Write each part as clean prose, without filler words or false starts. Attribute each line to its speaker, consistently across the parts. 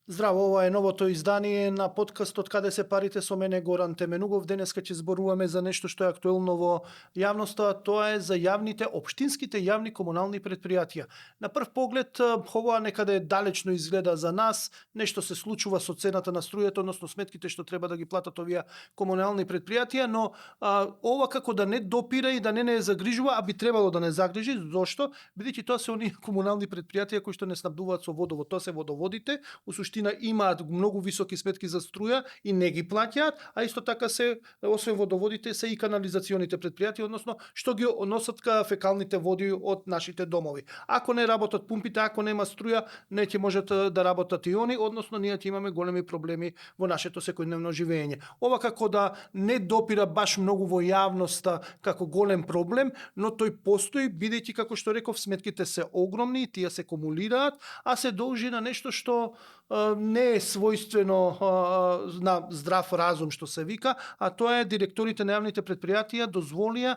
Speaker 1: Здраво, ова е новото издание на подкастот Каде се парите со мене Горан Теменугов. Денеска ќе зборуваме за нешто што е актуелно во јавноста, тоа е за јавните, општинските јавни комунални предпријатија. На прв поглед, ова некаде далечно изгледа за нас, нешто се случува со цената на струјата, односно сметките што треба да ги платат овие комунални предпријатија, но ова како да не допира и да не загрижува, а би требало да не загрижи. Зошто? Бидејќи тоа се оние комунални предпријатија кои што не снабдуваат со водовод, тоа се водоводите, у суштина имаат многу високи сметки за струја и не ги плаќаат, а исто така се, освен водоводите, се и канализационите предпријатија, односно што ги носат фекалните води од нашите домови. Ако не работат пумпите, ако нема струја, не ќе можат да работат и они, односно ние ќе имаме големи проблеми во нашето секојдневно живење. Ова како да не допира баш многу во јавноста како голем проблем, но тој постои бидејќи, како што реков, сметките се огромни и тие се кумулираат, а се должи на нешто што не е својствено на здрав разум, што се вика, а тоа е директорите на јавните предпријатија дозволија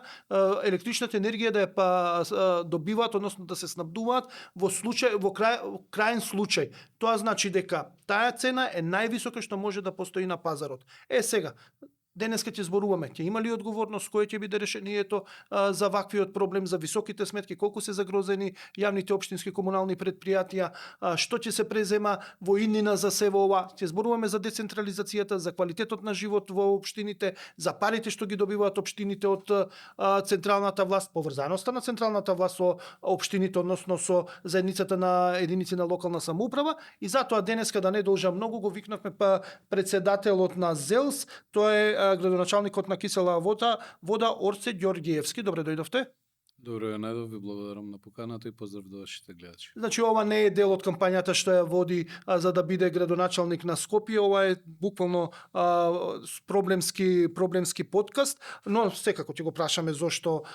Speaker 1: електричната енергија да ја добиваат, односно да се снабдуваат во крајен случај. Тоа значи дека таа цена е највисока што може да постои на пазарот. Сега, денеска ќе зборуваме, ќе има ли одговорност, кое ќе биде решението за ваквиот проблем, за високите сметки, колку се загрозени јавните општински комунални предпријатија, што ќе се презема во иднина за се во ова. Ќе зборуваме за децентрализацијата, за квалитетот на живот во општините, за парите што ги добиваат општините од централната власт, поврзаноста на централната власт со општините, односно со заедницата на единици на локална самоуправа, и затоа денеска, да не должам многу, го викнавме председателот на ЗЕЛС, тоа е градоначалникот на Кисела вода Орце Ѓорѓиевски. Добре дојдовте.
Speaker 2: Добро најдов, ви благодарам на поканата и поздрав до вашите гледачи.
Speaker 1: Значи, ова не е дел од кампањата што ја води за да биде градоначалник на Скопје, ова е буквално проблемски подкаст, но секако ќе го прашаме зошто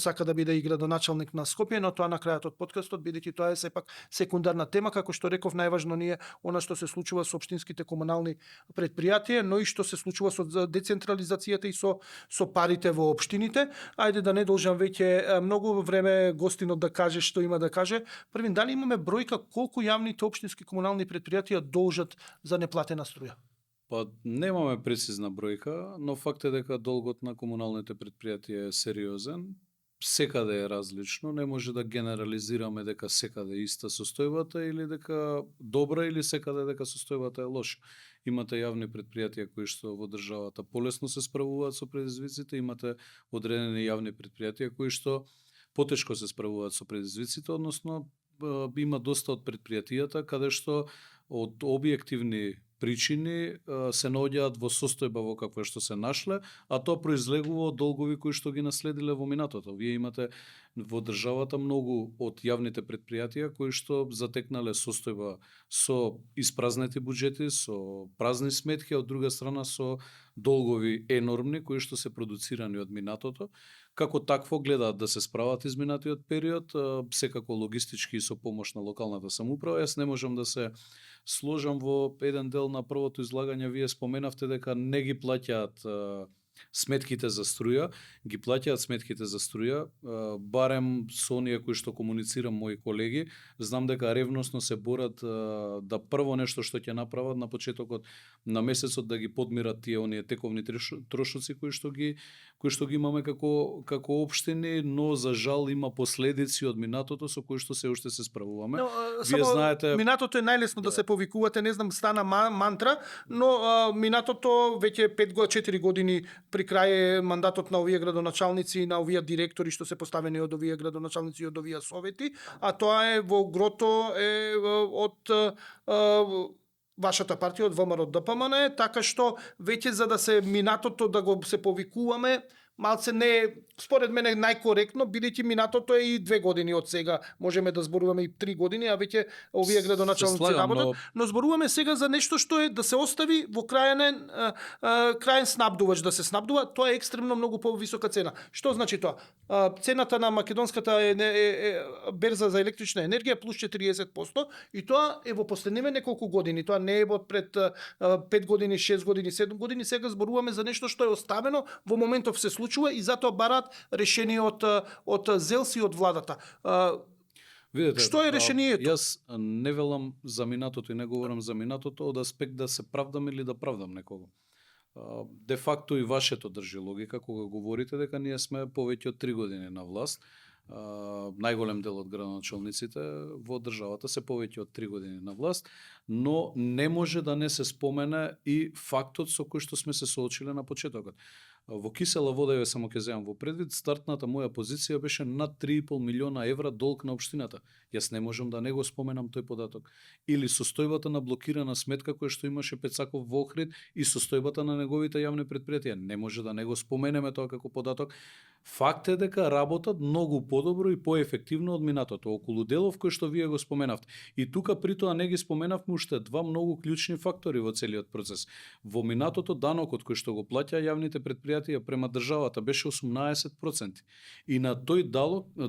Speaker 1: сака да биде и градоначалник на Скопје, но тоа на крајот од подкастот, бидејќи тоа е сепак секундарна тема, како што реков, најважно ни е она што се случува со општинските комунални предпријатија, но и што се случува со децентрализацијата и со парите во општините. Ајде да не должам веќе многу време гостинот да каже што има да каже. Првин, дали имаме бројка колку јавните општински комунални предпријатија должат за неплатена струја?
Speaker 2: Па немаме прецизна бројка, но факт е дека долгот на комуналните предпријатија е сериозен. Секаде е различно, не може да генерализираме дека секаде е иста состојбата или дека добра или секаде дека состојбата е лоша. Имате јавни предпријатија кои што во државата полесно се справуваат со предизвиците, имате одредени јавни предпријатија кои што потешко се справуваат со предизвиците, односно има доста од предпријатијата каде што од објективни причини се наоѓаат во состојба во каква што се нашле, а тоа произлегува од долгови кои што ги наследиле во минатото. Вие имате во државата многу од јавните предпријатија кои што затекнале состојба со испразнети буџети, со празни сметки, а од друга страна со долгови енормни кои што се продуцирани од минатото. Како такво гледаат да се справат изминатиот период, секако логистички и со помош на локалната самоуправа. Јас не можам да се сложам во еден дел на првото излагање. Вие споменавте дека не ги плаќаат сметките за струја, ги плаќаат сметките за струја, барем со оние кои што комуницирам, мои колеги, знам дека ревносно се борат да прво нешто што ќе направат на почетокот на месецот да ги подмират тие оние тековни трошоци кои што ги имаме како општини, но за жал има последици од минатото со кои што се уште се справуваме.
Speaker 1: Вие знаете, минатото е најлесно да се повикувате, не знам, стана мантра, но минатото веќе 4 години при крај мандатот на овие градоначалници и на овие директори што се поставени од овие градоначалници и од овие совети, а тоа е во грото од вашата партија, од ВМРО ДПМН, така што веќе за да се минатото да го се повикуваме, малце не е, според мене, најкоректно, бидејќи минатото е и 2 години од сега, можеме да зборуваме и 3 години, а веќе овие градоначалници работат, но зборуваме сега за нешто што е да се остави во крајен снабдувач да се снабдува, тоа е екстремно многу повисока цена. Што значи тоа? Цената на македонската берза за електрична енергија плюс 40%, и тоа е во последниве неколку години, тоа не е од пред 5 години, 6 години, 7 години, сега зборуваме за нешто што е оставено во моментов се случува и затоа бараат решение од ЗЕЛС и од владата.
Speaker 2: Видете,
Speaker 1: Што е решението?
Speaker 2: Јас не велам за минатото и не говорам за минатото од аспект да се правдам или да правдам некого. Де факто и вашето држи логика кога говорите дека ние сме повеќе од 3 години на власт. Најголем дел од градоначалниците во државата се повеќе од 3 години на власт, но не може да не се спомене и фактот со кој што сме се соочиле на почетокот. Во кисела вода, ја само ќе земам во предвид, стартната моја позиција беше над 3,5 милиона евра долг на општината. Јас не можам да не го споменам тој податок. Или состојбата на блокирана сметка која што имаше Пецаков во Охрид и состојбата на неговите јавни претпријатија. Не може да не го споменеме тоа како податок. Факт е дека работат многу подобро и поефективно од минатото, околу делов кој што вие го споменавте. И тука при тоа не ги споменавме уште два многу клучни фактори во целиот процес. Во минатото данокот кој што го плаќа јавните претпријатија према државата беше 18%. И на тој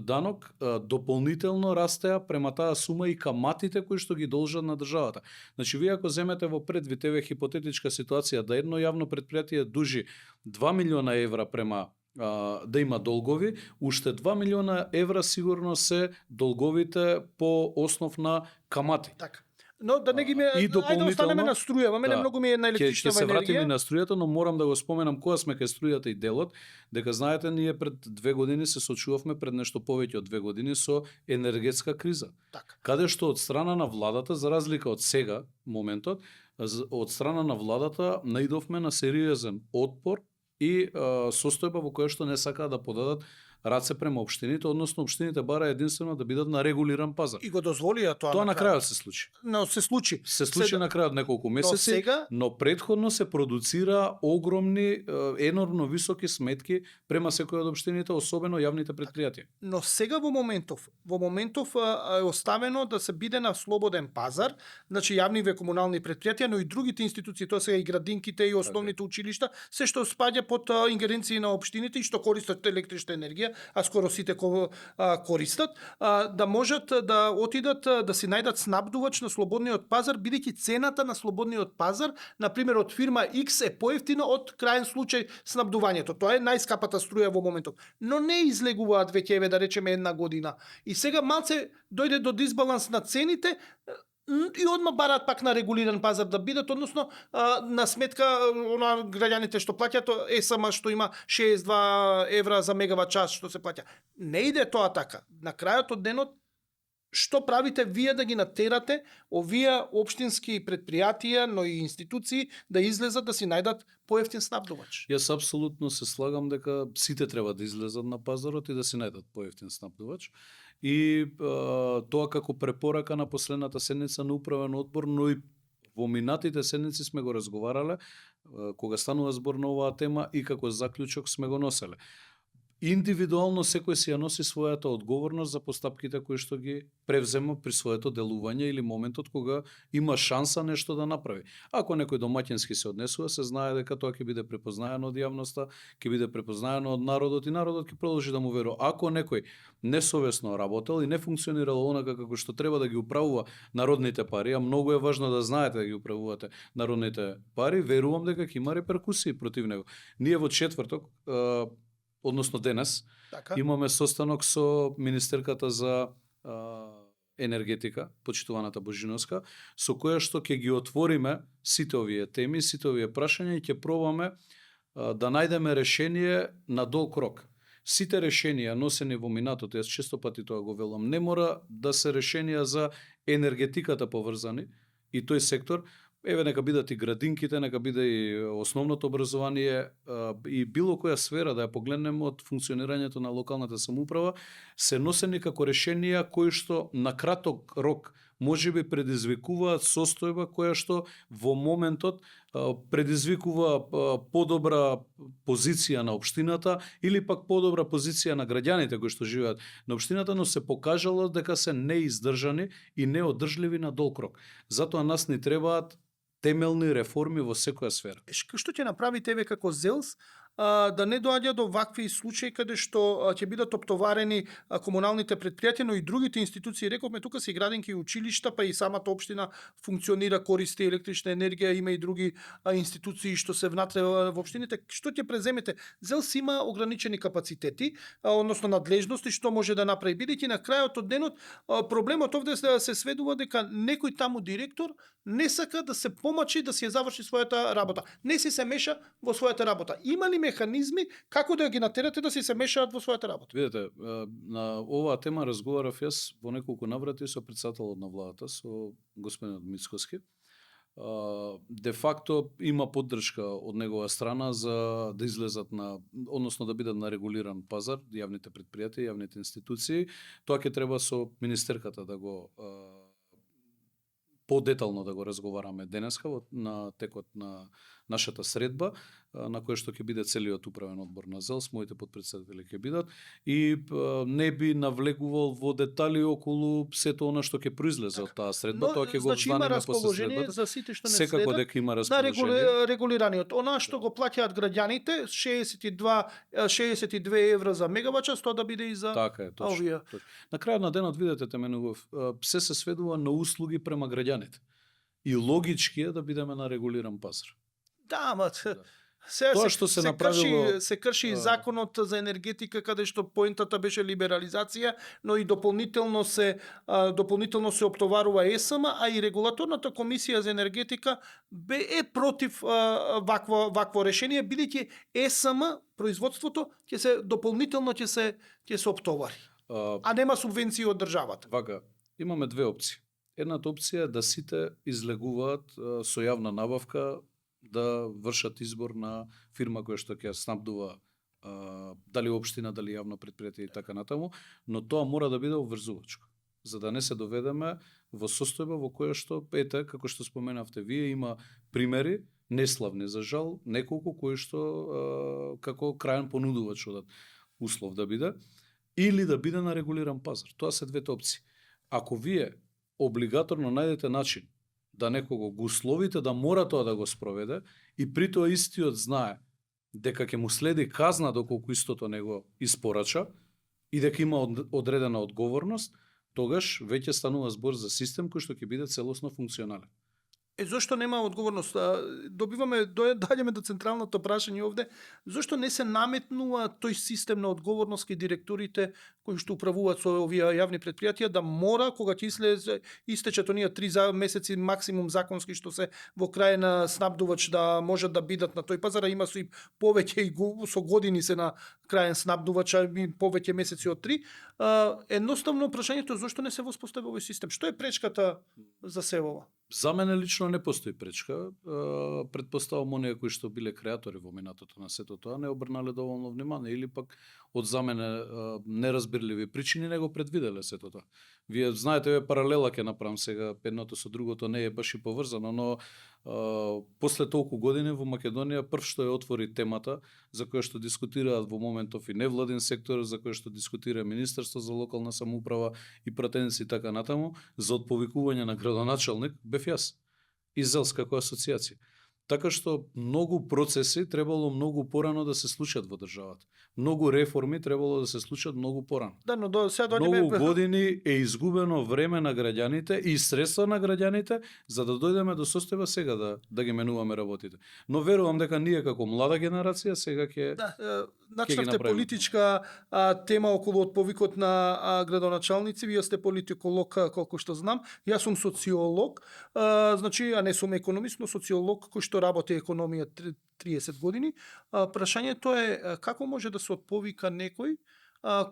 Speaker 2: данок дополнително растеа према таа сума и каматите кои што ги должат на државата. Значи вие ако земете во предвид еве хипотетичка ситуација да едно јавно претпријатие дужи 2 милиона евра према да има долгови, уште 2 милиона евра сигурно се долговите по основ на камати.
Speaker 1: Така. Но да не ги ме
Speaker 2: и
Speaker 1: ајде да останеме на струја, мене
Speaker 2: да,
Speaker 1: многу ми е на електрична
Speaker 2: Ќе се вратиме
Speaker 1: енергија.
Speaker 2: на струјата, но морам да го споменам кога сме кај струјата и делот, дека знаете ние пред 2 години се сочувавме пред нешто повеќе од 2 години со енергетска криза.
Speaker 1: Така.
Speaker 2: Каде што од страна на владата, за разлика од сега моментот, од страна на владата наидовме на сериозен отпор и состојба во која што не сакаат да подадат раце према општините, односно општините бара единствено да бидат на регулиран пазар.
Speaker 1: И го дозволија тоа.
Speaker 2: Тоа на крајот се случи.
Speaker 1: Но се случи.
Speaker 2: Се случи на крајот неколку месеци,
Speaker 1: сега...
Speaker 2: но предходно се продуцира огромни, енормно високи сметки према секој од општините, особено јавните претпријатија.
Speaker 1: Но сега во моментов е оставено да се биде на слободен пазар, значи јавниве комунални претпријатија, но и другите институции, тоа се и градинките и основните училишта, се што спаѓа под ингеренции на општините и што користат електрична енергија, а скоро сите користат, да можат да отидат да си најдат снабдувач на слободниот пазар, бидејќи цената на слободниот пазар, на пример од фирма X е поевтина од крајен случај снабдувањето. Тоа е најскапата струја во моментов. Но не излегуваат веќе еве да речеме една година. И сега малце дојде до дисбаланс на цените, и одма бараат пак на регулиран пазар да бидат, односно на сметка на граѓаните што плаќаат ЕСМ што има 62 евра за мегават час што се плаќа. Не иде тоа така. На крајот од денот што правите вие да ги натерате овие општински претпријатија, но и институции да излезат да си најдат поевтин снабдувач?
Speaker 2: Јас апсолутно се слагам дека сите треба да излезат на пазарот и да си најдат поевтин снабдувач. И тоа како препорака на последната седница на управен одбор, но и во минатите седници сме го разговарале кога станува збор на оваа тема и како заклучок сме го носеле. Индивидуално секој си ја носи својата одговорност за постапките кои што ги превзема при своето делување или моментот кога има шанса нешто да направи. Ако некој домаќински се однесува, се знае дека тоа ќе биде препознаено од јавноста, ќе биде препознаено од народот и народот ќе продолжи да му верува. Ако некој несовесно работел и не функционирал онака како што треба да ги управува народните пари, а многу е важно да знаете да ги управувате народните пари, верувам дека ќе има реперкусии против него. Ние во четврток односно денес,
Speaker 1: Така.
Speaker 2: имаме состанок со министерката за енергетика, почитуваната Божиновска, со која што ќе ги отвориме сите овие теми, сите овие прашања и ќе пробаме да најдеме решение на долг рок. Сите решенија носени во минатото, јас често пати тоа го велам, не мора да се решенија за енергетиката поврзани и тој сектор. Еве нека бидат и градинките, нека биде и основното образование и било која сфера да ја погледнеме од функционирањето на локалната самоуправа, се носени како решенија кои што на краток рок можеби предизвикуваат состојба која што во моментот предизвикува подобра позиција на општината или пак подобра позиција на граѓаните кои што живеат на општината, но се покажало дека се неиздржани и неодржливи на долг рок. Затоа нас ни требаат темелни реформи во секоја сфера.
Speaker 1: Што ќе направите еве како ЗЕЛС да не доаѓа до вакви случаи каде што ќе бидат оптоварени комуналните предпријатија, но и другите институции. Рековме тука се и градинки и училишта, па и самата општина функционира, користи електрична енергија, има и други институции што се внатре во општините. Што ќе преземете? ЗЕЛС има ограничени капацитети, односно надлежности што може да направи, бидејќи на крајот од денот проблемот овде се сведува дека некој таму директор не сака да се помачи да си ја заврши својата работа. Не си се меша во својата работа. Има ли механизми како да ги натерате да си се мешаат во својата работа?
Speaker 2: Видете, на оваа тема разговарав јас во неколку наврати со претседателот на владата, со господинот Мицкоски. Де факто има поддршка од негова страна за да излезат односно да бидат на регулиран пазар јавните предпријатија, јавните институции. Тоа ќе треба со министерката да го подетално да го разговараме денеска на текот на нашата средба, на која што ќе биде целиот управен одбор на ЗЕЛС, моите подпредседатели ќе бидат, и не би навлегувал во детали околу сето она што ќе произлезе од таа средба, тоа ќе го знаеме после средбата.
Speaker 1: За сите што не
Speaker 2: секако
Speaker 1: следат,
Speaker 2: дека има
Speaker 1: на
Speaker 2: расположение.
Speaker 1: регулираниот. Она што го плаќаат граѓаните, 62 евра за мегават час, тоа да биде и за
Speaker 2: Така е, точно.
Speaker 1: овие.
Speaker 2: На крајот на денот, видете, Теменугов, се сведува на услуги према граѓаните. И логички е да бидеме на регулиран пазар.
Speaker 1: Да, ама сега
Speaker 2: Тоа што се направило,
Speaker 1: се крши и законот за енергетика, каде што поентата беше либерализација, но и дополнително се оптоварува ЕСМ, а и регулаторната комисија за енергетика е против вакво решение, бидејќи ЕСМ производството ќе се дополнително ќе се оптовари, а нема субвенции од државата.
Speaker 2: Вака, имаме две опции. Едната опција е да сите излегуваат со јавна набавка да вршат избор на фирма која што ќе снабдува дали општина, дали јавно предпријатие и така натаму, но тоа мора да биде обврзувачко, за да не се доведеме во состојба во која што, ете, како што споменавте вие, има примери, неславни за жал, неколку кои што како крајен понудувач одат услов да биде, или да биде на регулиран пазар. Тоа се двете опции. Ако вие облигаторно најдете начин да некого го условите да мора тоа да го спроведе и при тоа истиот знае дека ќе му следи казна доколку истото него испорача и дека има одредена одговорност, тогаш веќе станува збор за систем кој што ќе биде целосно функционален.
Speaker 1: Зошто нема одговорност? Доаѓаме до централното прашање овде, зошто не се наметнува тој систем на одговорност кај директорите кои што управуваат со овие јавни предпријатија да мора кога ќе истечат оние 3 месеци максимум законски што се во крај на снабдувач да можат да бидат на тој пазар, а има со и повеќе и со години се на крајен снабдувач, а и повеќе месеци од 3. Едноставно прашањето е зошто не се воспостави овој систем? Што е пречката за се ова?
Speaker 2: За мене лично не постои пречка. Предпоставам оние кои што биле креатори во минатото на сето тоа не обрнале доволно внимание или пак од за мене неразбирливи причини не го предвиделе сето тоа. Вие знаете, паралела ќе направам сега, едното со другото не е баш и поврзано, но после толку години во Македонија прв што ја отвори темата за која што дискутираат во моментов и невладин сектор, за која што дискутира Министерство за локална самоуправа и пратеници и така натаму, за отповикување на градоначалник, бев јас и ЗЕЛС како асоциација. Така што многу процеси требало многу порано да се случат во државата. Многу реформи требало да се случат многу порано.
Speaker 1: Да, но сега
Speaker 2: Многу години е изгубено време на граѓаните и средства на граѓаните за да дојдеме до состојба сега да ги менуваме работите. Но верувам дека ние како млада генерација сега ќе
Speaker 1: начнавте политичка тема околу отповикот на градоначалници. Вие сте политиколог, колку што знам. Јас сум социолог, значи, а не сум економист, но социолог кој што работи економија 30 години. Прашањето е како може да се отповика некој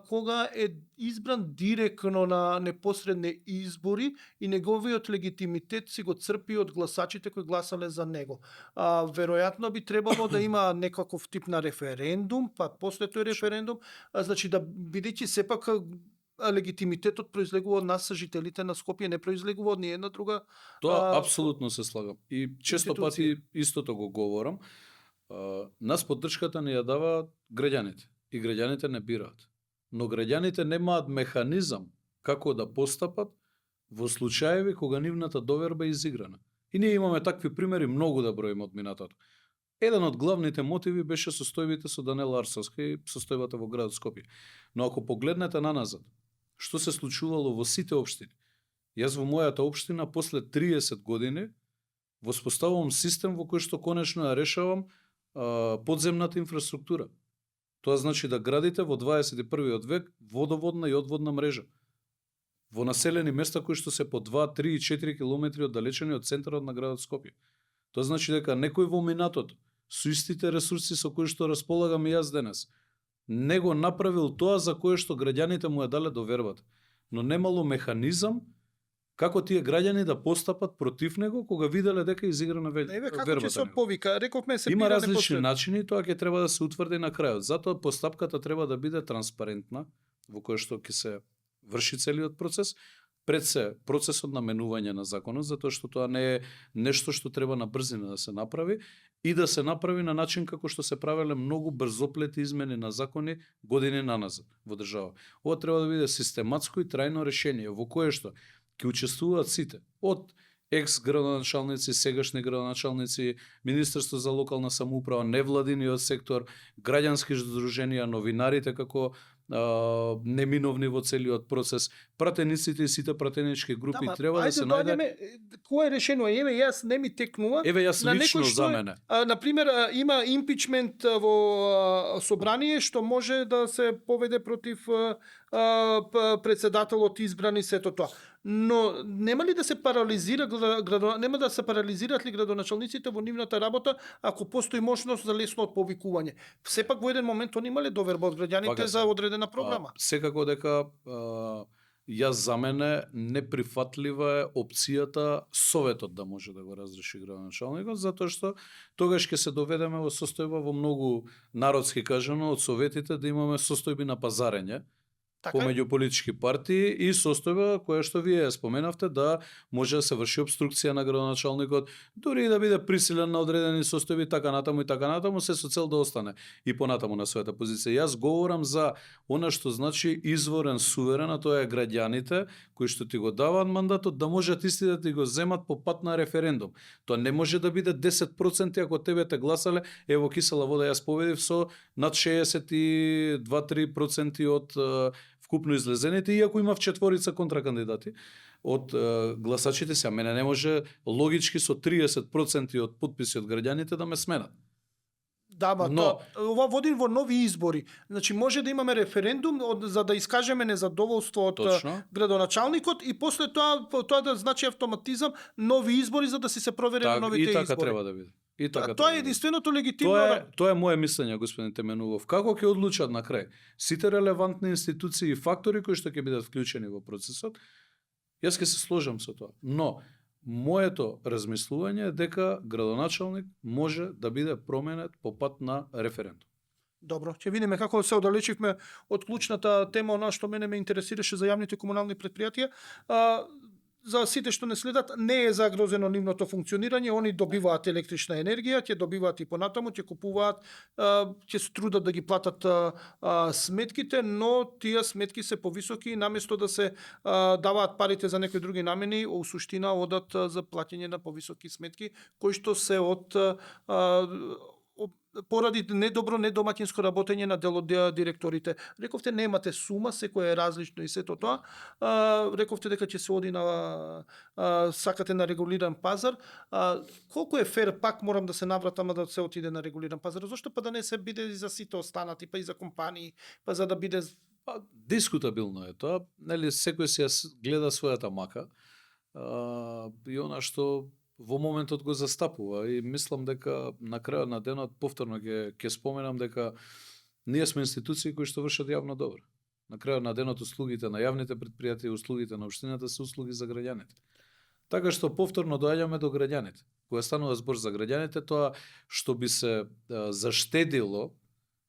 Speaker 1: кога е избран директно на непосредни избори и неговиот легитимитет си го црпи од гласачите кои гласале за него. Веројатно би требало да има некаков тип на референдум, па после тој референдум, значи да бидејќи сепак легитимитетот произлегува од нас, жителите на Скопје, не произлегува од ниедна друга.
Speaker 2: Тоа апсолутно се слагам. И често пати истото го говорам. Нас поддршката не ја дава граѓаните и граѓаните не бираат. Но граѓаните немаат механизам како да постапат во случаеви кога нивната доверба е изиграна. И ние имаме такви примери многу да броиме од минатото. Еден од главните мотиви беше состојбите со Даниел Арсовска и состојбата во градот Скопје. Но ако погледнете наназад, што се случувало во сите општини, јас во мојата општина после 30 години воспоставувам систем во кој што конечно ја решавам подземната инфраструктура. Тоа значи да градите во 21. век водоводна и одводна мрежа во населени места кои што се по 2, 3 и 4 километри оддалечени од центарот на градот Скопје. Тоа значи дека некој во минатото со истите ресурси со кои што располагам и јас денес не го направил тоа за кое што граѓаните му ја дале довербата, но немало механизам како тие граѓани да постапат против него кога виделе дека изиграна
Speaker 1: Еве како ќе
Speaker 2: вербата
Speaker 1: се
Speaker 2: него.
Speaker 1: повика? Рековме се
Speaker 2: Има
Speaker 1: биране
Speaker 2: различни
Speaker 1: после.
Speaker 2: начини, тоа ќе треба да се утврди на крајот. Затоа постапката треба да биде транспарентна, во која што ќе се врши целиот процес, пред се процесот на менување на законот, затоа што тоа не е нешто што треба на брзина да се направи и да се направи на начин како што се правеле многу брзоплети измени на закони години наназад во држава. Ова треба да биде систематско и трајно решение во кое што ќе учествуваат сите, од екс-градоначалници, сегашни градоначалници, Министерство за локална самоуправа, невладиниот сектор, граѓански здруженија, новинарите како неминовни во целиот процес, пратениците и сите пратенички групи треба да се најде.
Speaker 1: Кое е решено? Еве јас не ми текнува.
Speaker 2: Еве јас
Speaker 1: на
Speaker 2: лично
Speaker 1: некој што
Speaker 2: за
Speaker 1: е-
Speaker 2: мене.
Speaker 1: На пример, има импичмент во собрание што може да се поведе против председателот избран и сето тоа. Но нема ли да се парализира нема да се парализираат ли градоначалниците во нивната работа ако постои можност за лесно повикување? Сепак во еден момент они имале доверба од граѓаните
Speaker 2: Вака се.
Speaker 1: за одредена програма.
Speaker 2: Секако дека јас за мене неприфатлива е опцијата советот да може да го разреши градоначалникот, затоа што тогаш ќе се доведеме во состојба во многу народски кажано од советите да имаме состојби на пазарење
Speaker 1: Така е?
Speaker 2: помеѓу политички партии и состојба која што вие ја споменавте да може да се врши обструкција на градоначалникот, дури и да биде присилен на одредени состојби така натаму се со цел да остане и понатаму на својата позиција. Јас говорам за она што значи изворен суверен, а тоа е граѓаните кои што ти го даваат мандатот да можат исти да ти го земат по пат на референдум. Тоа не може да биде 10% ако тебе те гласале, ево кисела вода јас победив со над 62-3% од вкупно излезените, иако имав 4 контракандидати од гласачите се, мене не може логички со 30% од потписи од граѓаните да ме сменат.
Speaker 1: Да,
Speaker 2: Но-
Speaker 1: ова води во нови избори. Значи може да имаме референдум за да искажеме незадоволство од
Speaker 2: Точно.
Speaker 1: градоначалникот и после тоа да значи автоматизам нови избори за да си се проверени новите
Speaker 2: и така
Speaker 1: избори.
Speaker 2: треба да биде. И така
Speaker 1: Тоа
Speaker 2: треба
Speaker 1: е
Speaker 2: да биде.
Speaker 1: единственото легитимно.
Speaker 2: Тоа е моje мислење, господин Теменувов. Како ќе одлучат на крај сите релевантни институции и фактори кои што ќе бидат вклучени во процесот, јас ќе се сложам со тоа. Но моето размислување е дека градоначалник може да биде променет по пат на референдум.
Speaker 1: Добро, ќе видиме како се оддалечивме од клучната тема, она што мене ме интересираше за јавните комунални предпријатија. За сите што не следат, не е загрозено нивното функционирање, они добиваат електрична енергија, ќе добиваат и понатаму, ќе купуваат, ќе се трудат да ги платат сметките, но тие сметки се повисоки и наместо да се даваат парите за некои други намени, у суштина одат за плаќање на повисоки сметки, кои што се од поради недомаќинско работење на дел од директорите. Рековте немате сума, секој е различно и сето тоа. Рековте дека ќе се оди на сакате на регулиран пазар. Колку е фер, пак морам да се навратам да се отиде на регулиран пазар. Зошто па да не се биде и за сите останати, па и за компании, па за да биде
Speaker 2: Дискутабилно е тоа, нели секој си ја гледа својата мака. И она што во моментот го застапува и мислам дека на крајот на денот повторно ќе споменам дека ние сме институции кои што вршат јавно добро. На крајот на денот услугите на јавните предпријатија и услугите на општината се услуги за граѓаните. Така што повторно доаѓаме до граѓаните. Кога станува збор за граѓаните, тоа што би се заштедило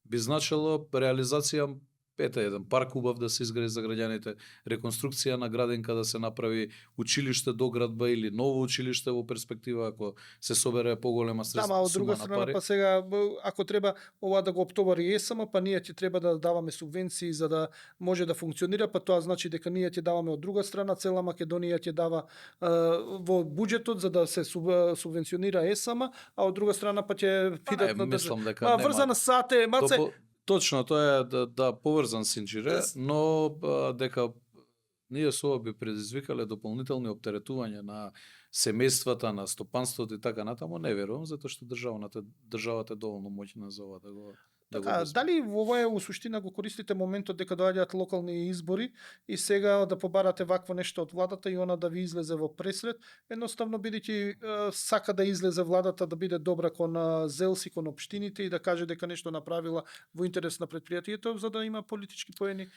Speaker 2: би значило реализација ете еден парк убав да се изгради за граѓаните, реконструкција на градинка да се направи, училиште доградба или ново училиште во перспектива ако се собере поголема
Speaker 1: Да, ма од
Speaker 2: сума
Speaker 1: друга
Speaker 2: на
Speaker 1: страна
Speaker 2: пари.
Speaker 1: па сега ако треба ова да го оптовари ЕСМ, па ние ќе треба да даваме субвенции за да може да функционира, па тоа значи дека ние ќе даваме од друга страна, цела Македонија ќе дава во буџетот за да се субвенционира ЕСМ, а од друга страна па ќе
Speaker 2: Па
Speaker 1: бидат
Speaker 2: не,
Speaker 1: на
Speaker 2: мислам дека
Speaker 1: Па
Speaker 2: нема.
Speaker 1: врзана сате, маце.
Speaker 2: Точно, тоа е да поврзан синџире, но дека ние со ова би предизвикале дополнителни оптеретувања на семејствата, на стопанството и така натаму, не верувам, затоа што државата е доволно моќна за ова да го
Speaker 1: Така,
Speaker 2: обезбеди.
Speaker 1: дали ова е у суштина го користите моментот дека доаѓаат локални избори и сега да побарате вакво нешто од владата и она да ви излезе во пресред, едноставно бидејќи сака да излезе владата да биде добра кон ЗЕЛС и кон општините и да каже дека нешто направила во интерес на претпријатието за да има политички поени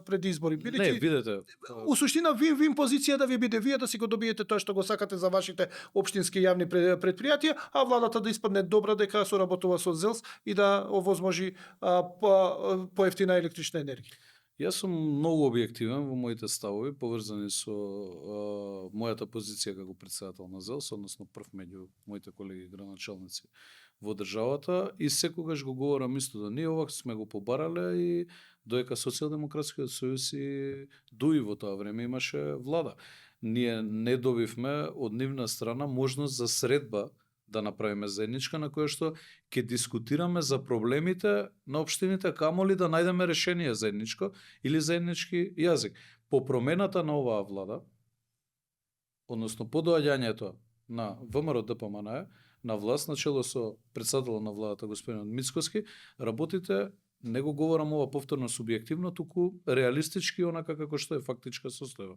Speaker 1: пред избори.
Speaker 2: Не,
Speaker 1: Бидејќи
Speaker 2: видете,
Speaker 1: у суштина вин-вин позиција да ви биде вие да си го добиете тоа што го сакате за вашите општински јавни предпријатија, а владата да испадне добра дека соработува со ЗЕЛС и да овозможи поевтина електрична енергија.
Speaker 2: Јас сум многу објективен во моите ставови, поврзани со мојата позиција како председател на ЗЕЛС, односно прв меѓу моите колеги градоначалници во државата и секогаш го говорам истото. Ние ова сме го побарале и доека Социјалдемократскиот сојуз и дуи во тоа време имаше влада. Ние не добивме од нивна страна можност за средба да направиме заедничка на која што ќе дискутираме за проблемите на општините, камоли да најдеме решение заедничко или заеднички јазик. По промената на оваа влада, односно по доаѓањето на ВМРО ДПМН на власт начело со председател на владата господин Мицкоски, работите не го говорам ова повторно субјективно, туку реалистички онака како што е фактичка состојба.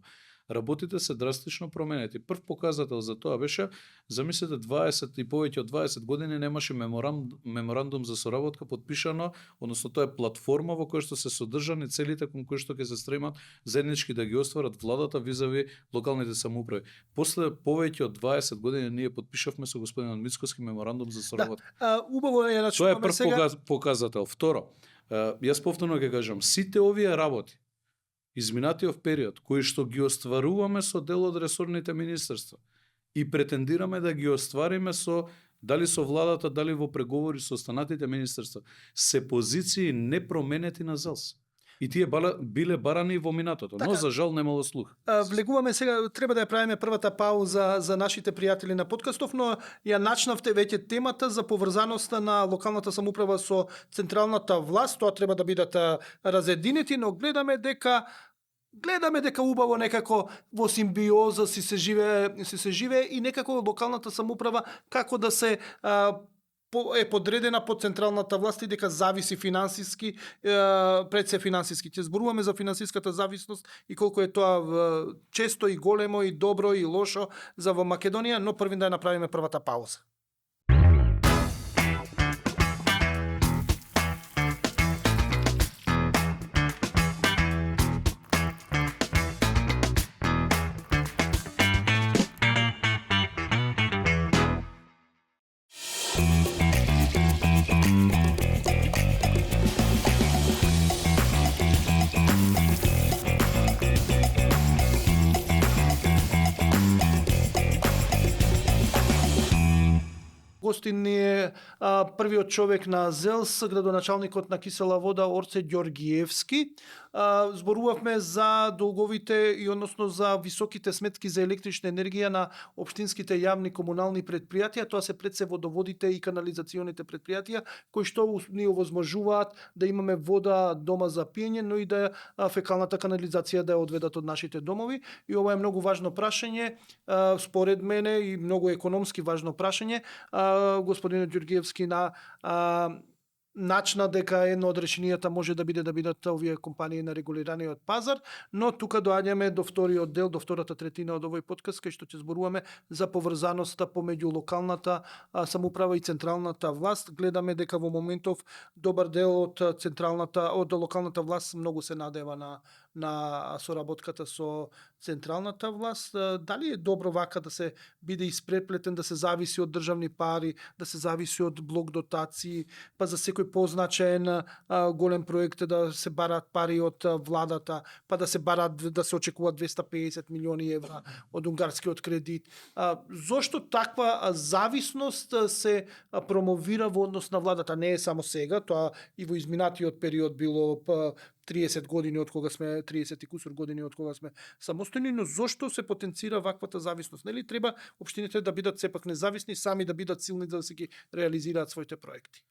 Speaker 2: Работите се драстично променети. Прв показател за тоа беше, замислете 20 и повеќе од 20 години немаше меморандум за соработка подпишано, односно тоа е платформа во која што се содржани целите кон кои што ќе се стремат заеднички да ги остварат владата визави локалните самоуправи. После повеќе од 20 години ние подпишавме со господин Мицкоски меморандум за соработка.
Speaker 1: Убаво е
Speaker 2: Тоа е прв
Speaker 1: сега.
Speaker 2: показател. Второ, јас повторно ќе кажам, сите овие работи изминатиот период, кои што ги остваруваме со дел од ресорните министерства и претендираме да ги оствариме со дали со владата, дали во преговори со останатите министерства, се позиции непроменети на ЗЕЛС. И тие биле барани во минатото, но за жал немало слух.
Speaker 1: Влегуваме сега, треба да ја правиме првата пауза за нашите пријатели на подкастов, но ја начнавте веќе темата за поврзаноста на локалната самоуправа со централната власт, тоа треба да бидат разединети, но гледаме дека убаво некако во симбиоза си се живее и некако локалната самоуправа како да се е подредена под централната власт и дека зависи финансиски, пред се финансиски. Ќе зборуваме за финансиската зависност и колку е тоа често и големо и добро и лошо за во Македонија, но први да ја направиме првата пауза. Гостин ни е првиот човек на ЗЕЛС, градоначалникот на Кисела вода Орце Ѓоргиевски. Зборувавме за долговите и односно за високите сметки за електрична енергија на општинските јавни комунални предпријатија. Тоа се пред се водоводите и канализационите предпријатија кои што ни овозможуваат да имаме вода дома за пиење, но и да фекалната канализација да ја одведат од нашите домови. И ова е многу важно прашање, според мене и многу економски важно прашање. Господинот Ѓоргиевски начна дека едно од решенијата може да бидат овие компании на регулираниот пазар, но тука доаѓаме до вториот дел, до втората третина од овој подкаст, кај што ќе зборуваме за поврзаноста помеѓу локалната самоуправа и централната власт. Гледаме дека во моментов добар дел од локалната власт многу се надева на на соработката со централната власт. Дали е добро вака да се биде испреплетен, да се зависи од државни пари, да се зависи од блок дотации, па за секој позначаен голем проект да се барат пари од владата, па да се барат, да се очекуваат 250 милиони евра од унгарскиот кредит. Зошто таква зависност се промовира во однос на владата? Не е само сега, тоа и во изминатиот период било 30 години од кога сме 30 и кусур години од кога сме самостојни, но зошто се потенцира ваквата зависност? Нели треба општините да бидат сепак независни, сами да бидат силни да се ги реализираат своите проекти?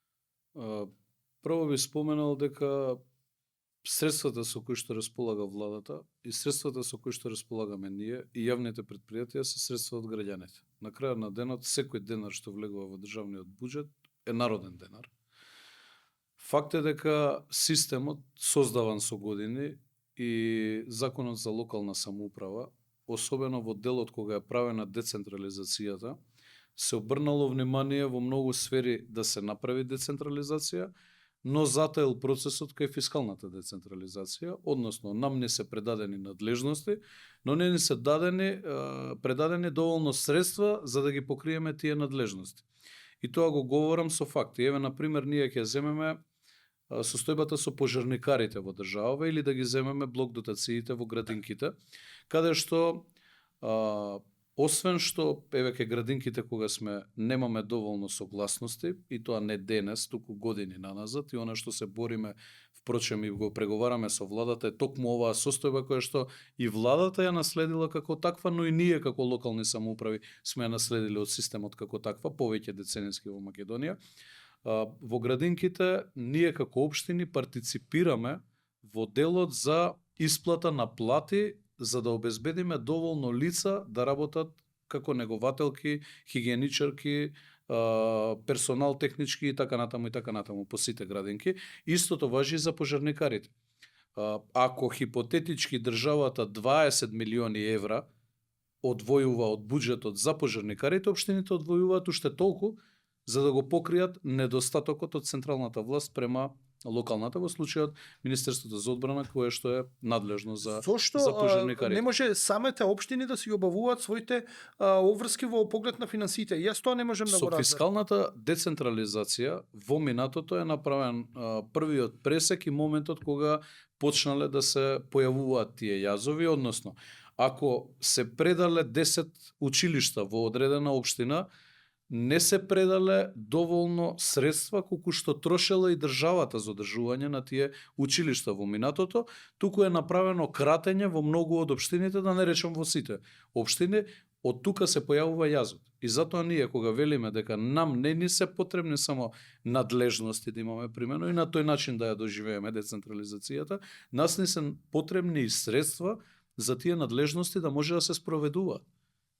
Speaker 2: Прво би споменал дека средствата со кои што располага владата и средствата со кои што располагаме ние и јавните предпријатија се средства од граѓаните. На крајот на денот секој денар што влегува во државниот буџет е народен денар. Факт е дека системот создаван со години и законот за локална самоуправа, особено во делот кога е правена децентрализацијата, се обрнало внимание во многу сфери да се направи децентрализација, но затаел процесот кај фискалната децентрализација, односно нам не се предадени надлежности, но не ни се предадени доволно средства за да ги покриеме тие надлежности. И тоа го говорам со факти. Еве, например, ние ќе земеме состојбата со пожарникарите во државава или да ги земеме блок дотациите во градинките, каде што освен што еве ке градинките кога сме немаме доволно согласности и тоа не денес, туку години наназад и она што се бориме, впрочем и го преговараме со владата е токму оваа состојба која што и владата ја наследила како таква, но и ние како локални самоуправи сме ја наследили од системот како таква, повеќе деценијски во Македонија. Во градинките ние како општини партиципираме во делот за исплата на плати за да обезбедиме доволно лица да работат како негователки, хигиеничарки, персонал технички и така натаму по сите градинки. Истото важи и за пожарникарите. Ако хипотетички државата 20 милиони евра одвојува од буџетот за пожарникарите, општините одвојуваат уште толку за да го покријат недостатокот од централната власт према локалната, во случајот Министерството за одбрана кое што е надлежно за пожарникарите.
Speaker 1: Не може самите општини да си обавуваат своите обврски во поглед на финансиите? Јас тоа не можем да го разберам.
Speaker 2: Со фискалната децентрализација во минатото е направен првиот пресек и моментот кога почнале да се појавуваат тие јазови, односно ако се предале 10 училишта во одредена општина, не се предале доволно средства колку што трошела и државата за одржување на тие училишта во минатото, туку е направено кратење во многу од општините, да не речам во сите општини, од тука се појавува јазот. И затоа ние кога велиме дека нам не ни се потребни само надлежности да имаме примено и на тој начин да ја доживееме децентрализацијата, нас ни се потребни и средства за тие надлежности да може да се спроведуваат.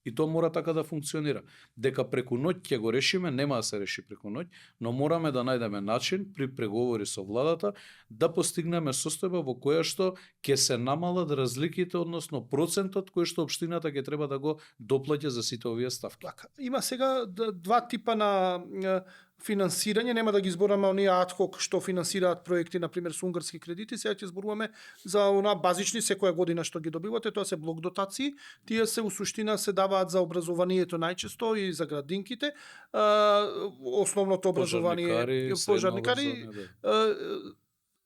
Speaker 2: И тоа мора така да функционира. Дека преку ноќ ќе го решиме, нема да се реши преку ноќ, но мораме да најдеме начин при преговори со владата да постигнеме состојба во која што ќе се намалат разликите, односно процентот кој што општината ќе треба да го доплаќа за сите овие ставки.
Speaker 1: Има сега два типа на финансирање, нема да ги збораме оние адхок што финансираат проекти, на пример со унгарски кредити, сега ќе зборуваме за она базични секоја година што ги добивате, тоа се блок дотации, тие се у суштина се даваат за образованието најчесто и за градинките, основното образование, пожарникари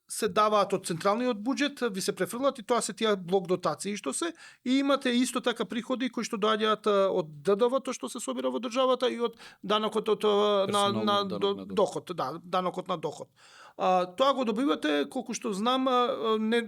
Speaker 1: се даваат од централниот буџет, ви се префрлат и тоа се тие блок дотации што се, и имате исто така приходи кои што доаѓаат од ДДВ-то што се собира во државата и од данокот на доход, данокот на доход. Тоа го добивате, колку што знам, не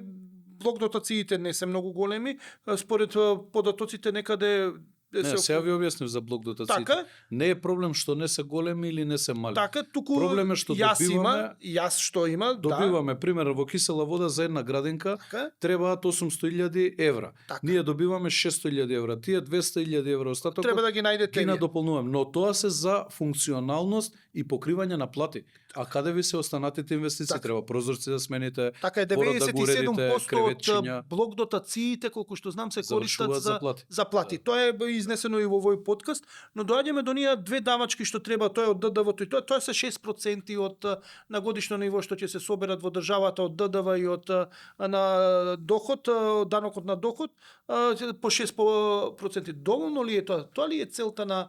Speaker 1: блок дотациите не се многу големи, според податоците некаде
Speaker 2: сега ви објаснив за блок дотациите.
Speaker 1: Така?
Speaker 2: Не е проблем што не се големи или не се мали.
Speaker 1: Така, туку
Speaker 2: проблем е што
Speaker 1: јас што има,
Speaker 2: добиваме пример во кисела вода за една градинка,
Speaker 1: така?
Speaker 2: Требаат 800.000 евра.
Speaker 1: Така.
Speaker 2: Ние добиваме 600.000 евра. Тие 200.000 евра остатокот
Speaker 1: треба да ги најдете.
Speaker 2: Ги надополнуваме, но тоа се за функционалност и покривање на плати. А каде ви се останатите инвестиции?
Speaker 1: Така.
Speaker 2: Треба прозорци да смените,
Speaker 1: Така е,
Speaker 2: подот да го уредите,
Speaker 1: 97%
Speaker 2: креветчиња
Speaker 1: од блок дотациите, колку што знам, се користат
Speaker 2: завршуваат за плати.
Speaker 1: за плати. Тоа е изнесено и во овој подкаст, но доаѓаме до ние две давачки што треба, тоа е од ДДВ-то и тоа се 6% од на годишно ниво што ќе се соберат во државата од ДДВ и од на доход, данокот на доход по 6%. Доволно ли е тоа? Тоа ли е целта на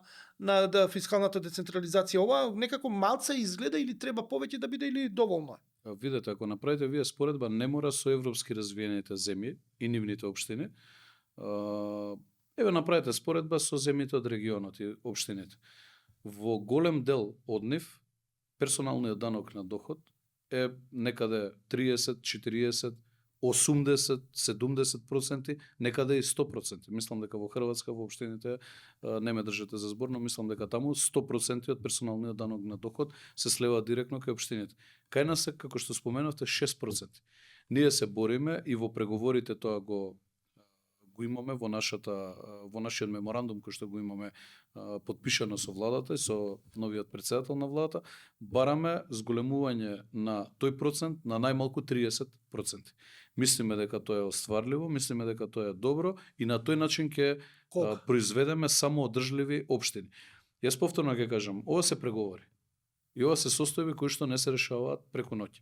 Speaker 1: фискалната децентрализација? Ова некако малце изгледа или треба повеќе да биде или доволно е?
Speaker 2: Видете, ако направите вие споредба, не мора со европски развиените земји и нивните општини. Еве направете споредба со земјите од регионот и општините. Во голем дел од нив персоналниот данок на доход е некаде 30, 40, 80, 70%, некаде и 100%. Мислам дека во Хрватска во општините не ме држите за збор, но мислам дека таму 100% од персоналниот данок на доход се слева директно кај општините. Кај нас е, како што споменавте, 6%. Ние се бориме и во преговорите тоа го имаме во нашиот меморандум кој што го имаме подпишано со владата и со новиот претседател на владата, бараме зголемување на тој процент на најмалку 30%. Мислиме дека тоа е остварливо, мислиме дека тоа е добро и на тој начин ќе произведеме самоодржливи општини. Јас повторно ќе кажам, ова се преговори. И ова се состојби кои што не се решаваат преку ноќ.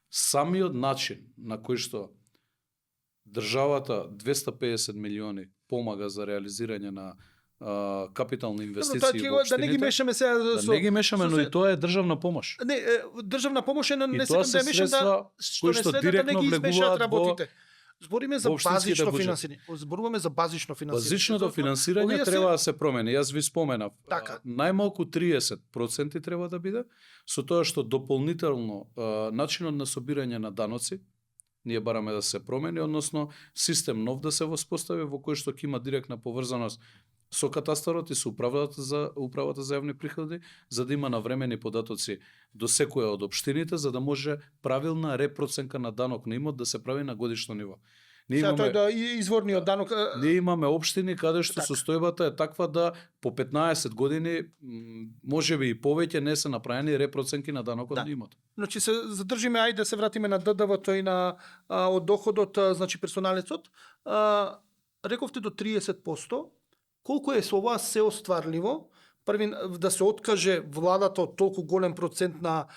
Speaker 2: Самиот начин на кој што државата 250 милиони помага за реализирање на капитални инвестиции во општините.
Speaker 1: Да не ги мешаме сега
Speaker 2: Да не ги мешаме, но и тоа е државна помош.
Speaker 1: Не, државна помош е, не
Speaker 2: тоа
Speaker 1: сакам
Speaker 2: се
Speaker 1: да ја мешам
Speaker 2: кои што директно влегуваат
Speaker 1: работите. Збориме за базично
Speaker 2: буџет.
Speaker 1: финансирање. Зборуваме за базично финансирање.
Speaker 2: Базичното финансирање треба да се промени. Јас ви споменав.
Speaker 1: Така.
Speaker 2: Најмалку 30% треба да биде, со тоа што дополнително начинот на собирање на даноци ние бараме да се промени, односно систем нов да се воспостави во кој што ќе има директна поврзаност со катастарот и со управата за јавни приходи, за да има навремени податоци до секоја од општините, за да може правилна репроценка на данок на имот да се прави на годишно ниво.
Speaker 1: Изворниот данок.
Speaker 2: Ние имаме општини каде што
Speaker 1: така.
Speaker 2: состојбата е таква да по 15 години, можеби и повеќе, не се направени репроценки на данокот на имот.
Speaker 1: Значи се задржиме, ајде да се вратиме на ДДВ-то и на од доходот, значи персоналецот. Рековте до 30%. Колку е со ова се остварливо? Први да се откаже владата од толку голем процент на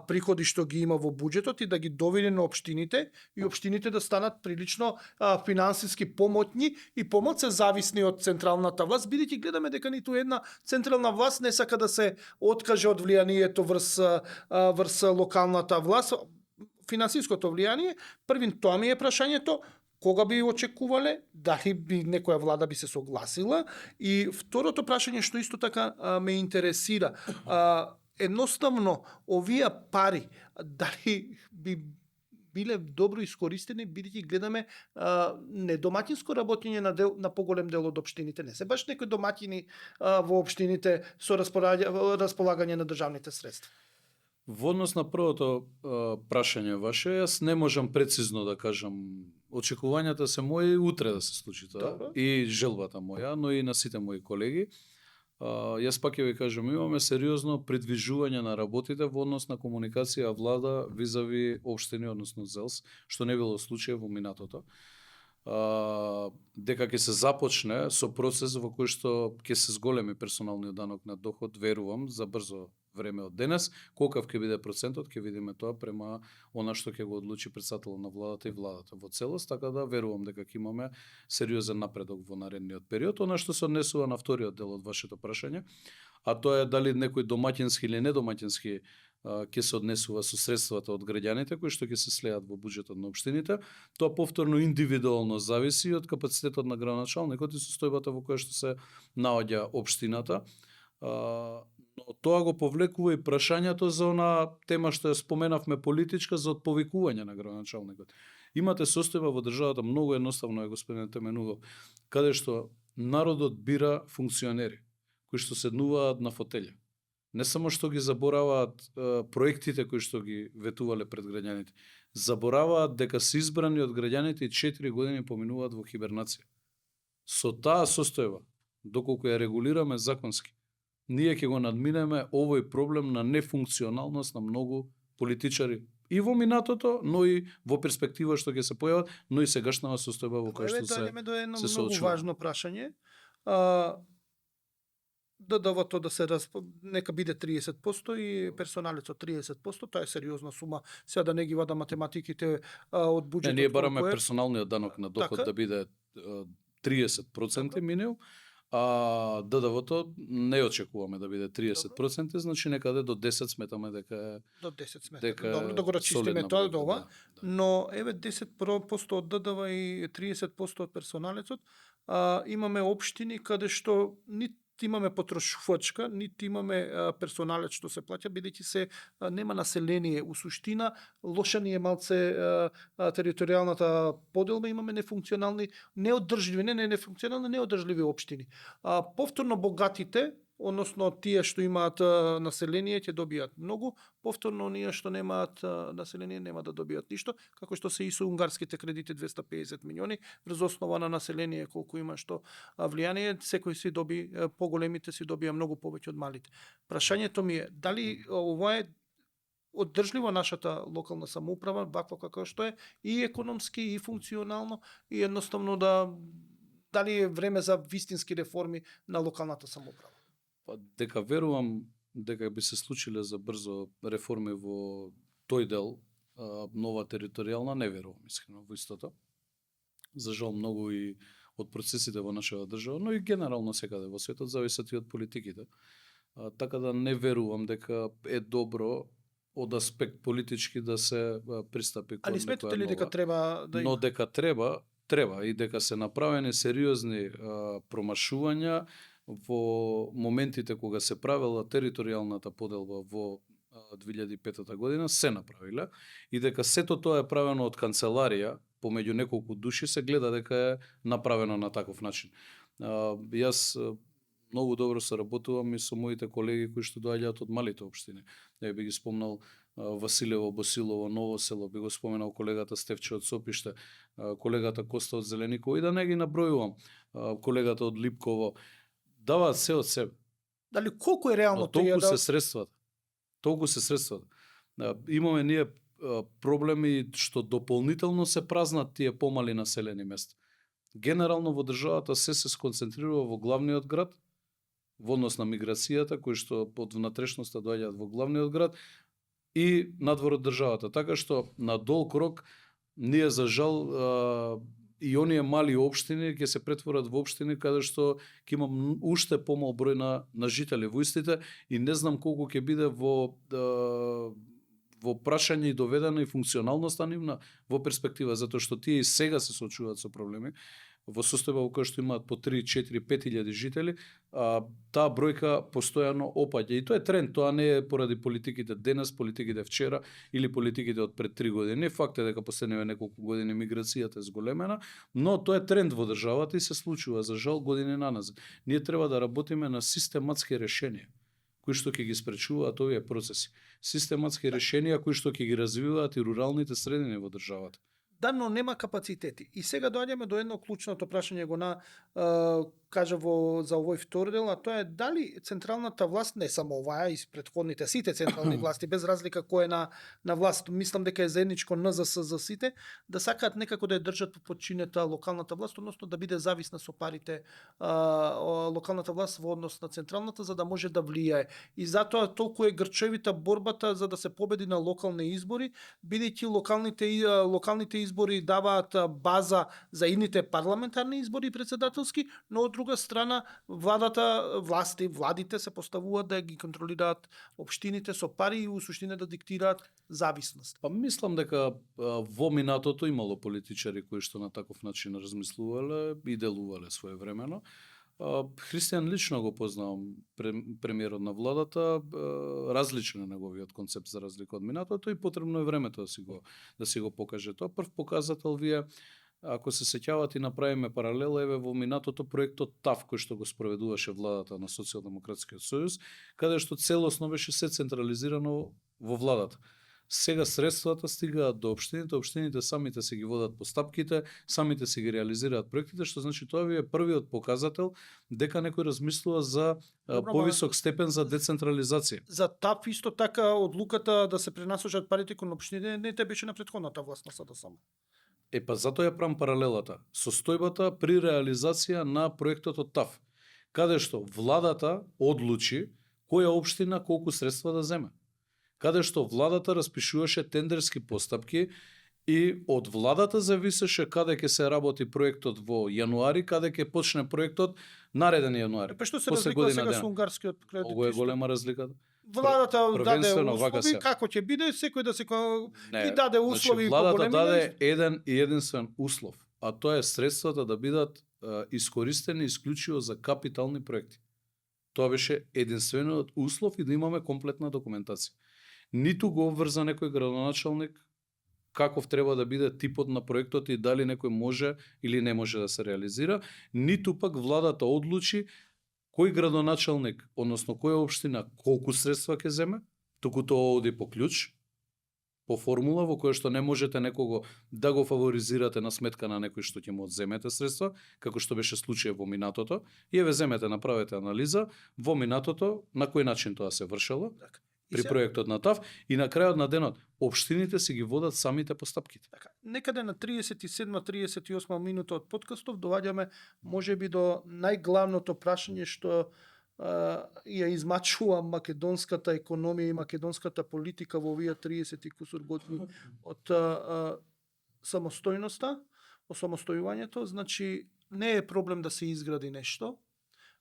Speaker 1: приходи што ги има во буџетот и да ги доведе на општините и општините да станат прилично финансиски помотни и помалку зависни од централната власт, бидејќи гледаме дека ниту една централна власт не сака да се откаже од влијанието врз локалната власт, финансиското влијание. Првин тоа ми е прашањето. Кога би очекувале, дали би некоја влада би се согласила, и второто прашање што исто така ме интересира, едноставно овие пари дали би биле добро искористени, бидејќи гледаме недомаќинско работење на поголем дел од општините, не се баш некои домаќини во општините со располагање на државните средства.
Speaker 2: Во однос на првото прашање ваше, јас не можам прецизно да кажам. Очекувањата се мои утре да се случи тоа.
Speaker 1: Добро.
Speaker 2: И желбата моја, но и на сите мои колеги. Јас пак ќе ви кажам, имаме сериозно придвижување на работите во однос на комуникација влада визави општини, односно ЗЕЛС, што не било случај во минатото. Дека ќе се започне со процес во кој што ќе се зголеми персоналниот данок на доход, верувам, за брзо време од денес. Колкав ќе биде процентот, ќе видиме тоа према она што ќе го одлучи претседателот на владата и владата во целост, така да верувам дека ќе имаме сериозен напредок во наредниот период. Она што се однесува на вториот дел од вашето прашање, а тоа е дали некој домаќински или недомаќински ќе се однесува со средствата од граѓаните кои што ќе се слеат во буџетот на општините. Тоа повторно индивидуално зависи од капацитетот на градоначалникот и состојбата во која што се наоѓа општината. Но тоа го повлекува и прашањето за она тема што ја споменавме политичка, за отповикување на градоначалникот. Имате состојба во државата, многу едноставно е, господин Теменугов, каде што народот бира функционери кои што седнуваат на фотелја. Не само што ги забораваат проектите кои што ги ветувале пред граѓаните, забораваат дека се избрани од граѓаните и 4 години поминуваат во хибернација. Со таа состојба, доколку ја регулираме законски, ние ќе го надминеме овој проблем на нефункционалност на многу политичари и во минатото, но и во перспектива што ќе се појават, но и сегашната состојба во која
Speaker 1: Еве
Speaker 2: што
Speaker 1: доаѓаме до едно
Speaker 2: се
Speaker 1: многу
Speaker 2: соочуваме.
Speaker 1: важно прашање. А, ДДВ-то да се нека биде 30% и персоналецот 30%, тоа е сериозна сума. Сега да не ги вада математиките од
Speaker 2: Не,
Speaker 1: буџетот.
Speaker 2: ние бараме
Speaker 1: колку е.
Speaker 2: персоналниот данок на доход
Speaker 1: Така.
Speaker 2: да биде 30%
Speaker 1: Добро.
Speaker 2: минимум, а ДДВ-то не очекуваме да биде 30%, значи некаде до 10 сметаме дека е
Speaker 1: До 10 сметате.
Speaker 2: дека
Speaker 1: Добро, да го рачистиме
Speaker 2: солидна
Speaker 1: тоа
Speaker 2: бројка,
Speaker 1: до ова.
Speaker 2: да.
Speaker 1: Но еве 10% од ДДВ и 30% од персоналецот, имаме општини каде што нити имаме потрошувачка, нити имаме персоналец што се плаќа, бидејќи се нема население. У суштина, лоша ни е малце територијалната поделба, имаме нефункционални, неодржливи, не нефункционални, неодржливи општини. Повторно богатите, односно тие што имаат население ќе добијат многу, повторно оние што немаат население нема да добијат ништо, како што се и со унгарските кредити 250 милиони, врз основа на население колку има што влијание, секој си доби, поголемите си добија многу повеќе од малите. Прашањето ми е, дали ова е оддржливо нашата локална самоуправа, ваква како што е, и економски, и функционално, и едноставно дали е време за вистински реформи на локалната самоуправа?
Speaker 2: Па дека верувам дека би се случиле за брзо реформи во тој дел, нова територијална, не верувам искрено во истото. За жал многу и од процесите во нашата држава, но и генерално секаде во светот зависат и од политиките. Така да не верувам дека е добро од аспект политички да се пристапи кон
Speaker 1: Али сметате ли
Speaker 2: некоја
Speaker 1: дека
Speaker 2: нова.
Speaker 1: треба да
Speaker 2: Но дека треба и дека се направени сериозни промашувања во моментите кога се правела територијалната поделба во 2005 година, се направиле и дека сето тоа е правено од канцеларија, помеѓу неколку души се гледа дека е направено на таков начин. Јас многу добро соработувам и со моите колеги кои што доаѓаат од малите општини. Ја би ги спомнал Василево, Босилово, Ново село, би го споменал колегата Стефче од Сопиште, колегата Коста од Зелениково и да не ги набројувам, колегата од Липково, даваат се од себе.
Speaker 1: Дали колку е реално
Speaker 2: Но
Speaker 1: тоа
Speaker 2: толку
Speaker 1: да
Speaker 2: се средствата. Толку се средствата. Имаме ние проблеми што дополнително се празнат тие помали населени места. Генерално во државата се сконцентрира во главниот град, во однос на миграцијата, кои што од внатрешноста доаѓаат во главниот град и надвор од државата. Така што на долг рок ние за жал и оние мали општини ќе се претворат во општини каде што ќе има уште помал број на жители во истите и не знам колку ќе биде во прашање и доведена и функционалноста нивна во перспектива, затоа што тие и сега се соочуваат со проблеми во состојба во која што имаат по 3, 4, 5.000 жители, таа бројка постојано опаѓа. И тоа е тренд, тоа не е поради политиките денес, политиките вчера или политиките од пред 3 години. Факт е дека последниве неколку години миграцијата е зголемена, но тоа е тренд во државата и се случува за жал години наназад. Ние треба да работиме на систематски решенија кои што ќе ги спречуваат овие процеси. Систематски решенија кои што ќе ги развиваат и руралните средини во државата.
Speaker 1: Да, но нема капацитети. И сега доаѓаме до едно клучното прашање го кажа за овој втори дел, а тоа е дали централната власт, не само оваа, и претходните, сите централни власти, без разлика кој е на власт, мислам дека е заедничко НЗС за сите, да сакаат некако да ја држат по подчинета локалната власт, односно да биде зависна со парите локалната власт во однос на централната, за да може да влијае. И затоа толку е грчевита борбата за да се победи на локални избори, бидејќи локалните избори даваат база за идните парламентарни избори и председателски, но од друга страна владите се поставуваат да ги контролираат општините со пари и у суштина да диктираат зависност.
Speaker 2: Па мислам дека во минатото имало политичари кои што на таков начин размислувале и делувале своевремено. Христијан лично го познавам, премиерот на владата, различен е неговиот концепт за разлика од минатото и потребно е времето да си го покаже тоа. Прв показател вие, ако се сеќавате и направиме паралела, еве во минатото проектот ТАВ кој што го спроведуваше владата на Социјалдемократскиот сојуз, каде што целосно беше се централизирано во владата. Сега средствата стигаат до општините, општините самите се ги водат постапките, самите се ги реализираат проектите, што значи тоа ви е првиот показател дека некој размислува за
Speaker 1: Добро,
Speaker 2: повисок степен за децентрализација.
Speaker 1: За ТАП исто така одлуката да се пренасочат парите кон општините не те беше на претходната власт на СДСМ.
Speaker 2: Па затоа ја правам паралелата. Состојбата при реализација на проектот од ТАФ, каде што владата одлучи која општина колку средства да земе. Каде што владата распишуваше тендерски постапки и од владата зависеше каде ќе се работи проектот во јануари, каде ќе почне проектот нареден јануари.
Speaker 1: Па што се
Speaker 2: После
Speaker 1: разликува
Speaker 2: година
Speaker 1: сега
Speaker 2: дена.
Speaker 1: со унгарскиот кредит?
Speaker 2: Многу е голема разликата.
Speaker 1: Владата даде
Speaker 2: Првенствено вака
Speaker 1: услови
Speaker 2: се.
Speaker 1: како ќе биде, секој да се
Speaker 2: Не,
Speaker 1: и даде услови
Speaker 2: значи,
Speaker 1: по
Speaker 2: владата
Speaker 1: големина.
Speaker 2: даде еден и единствен услов, а тоа е средствата да бидат искористени исклучиво за капитални проекти. Тоа беше единствениот услов и да имаме комплетна документација. Ниту го обврза некој градоначалник каков треба да биде типот на проектот и дали некој може или не може да се реализира, ниту пак владата одлучи кој градоначалник, односно која општина колку средства ќе земе, туку тоа оди по клjuč, по формула во која што не можете некого да го фаворизирате на сметка на некој што ќе му одземете средства, како што беше случај во минатото, и еве земете, направете анализа во минатото на кој начин тоа се вршело при проектот на ТАФ и на крајот на денот општините си ги водат самите постапките.
Speaker 1: Така, некаде на 37-38 минута од подкастов доаѓаме можеби до најглавното прашање што ја измачува македонската економија и македонската политика во овие 30 и кусур години од самостојноста, осамостојувањето, значи не е проблем да се изгради нешто,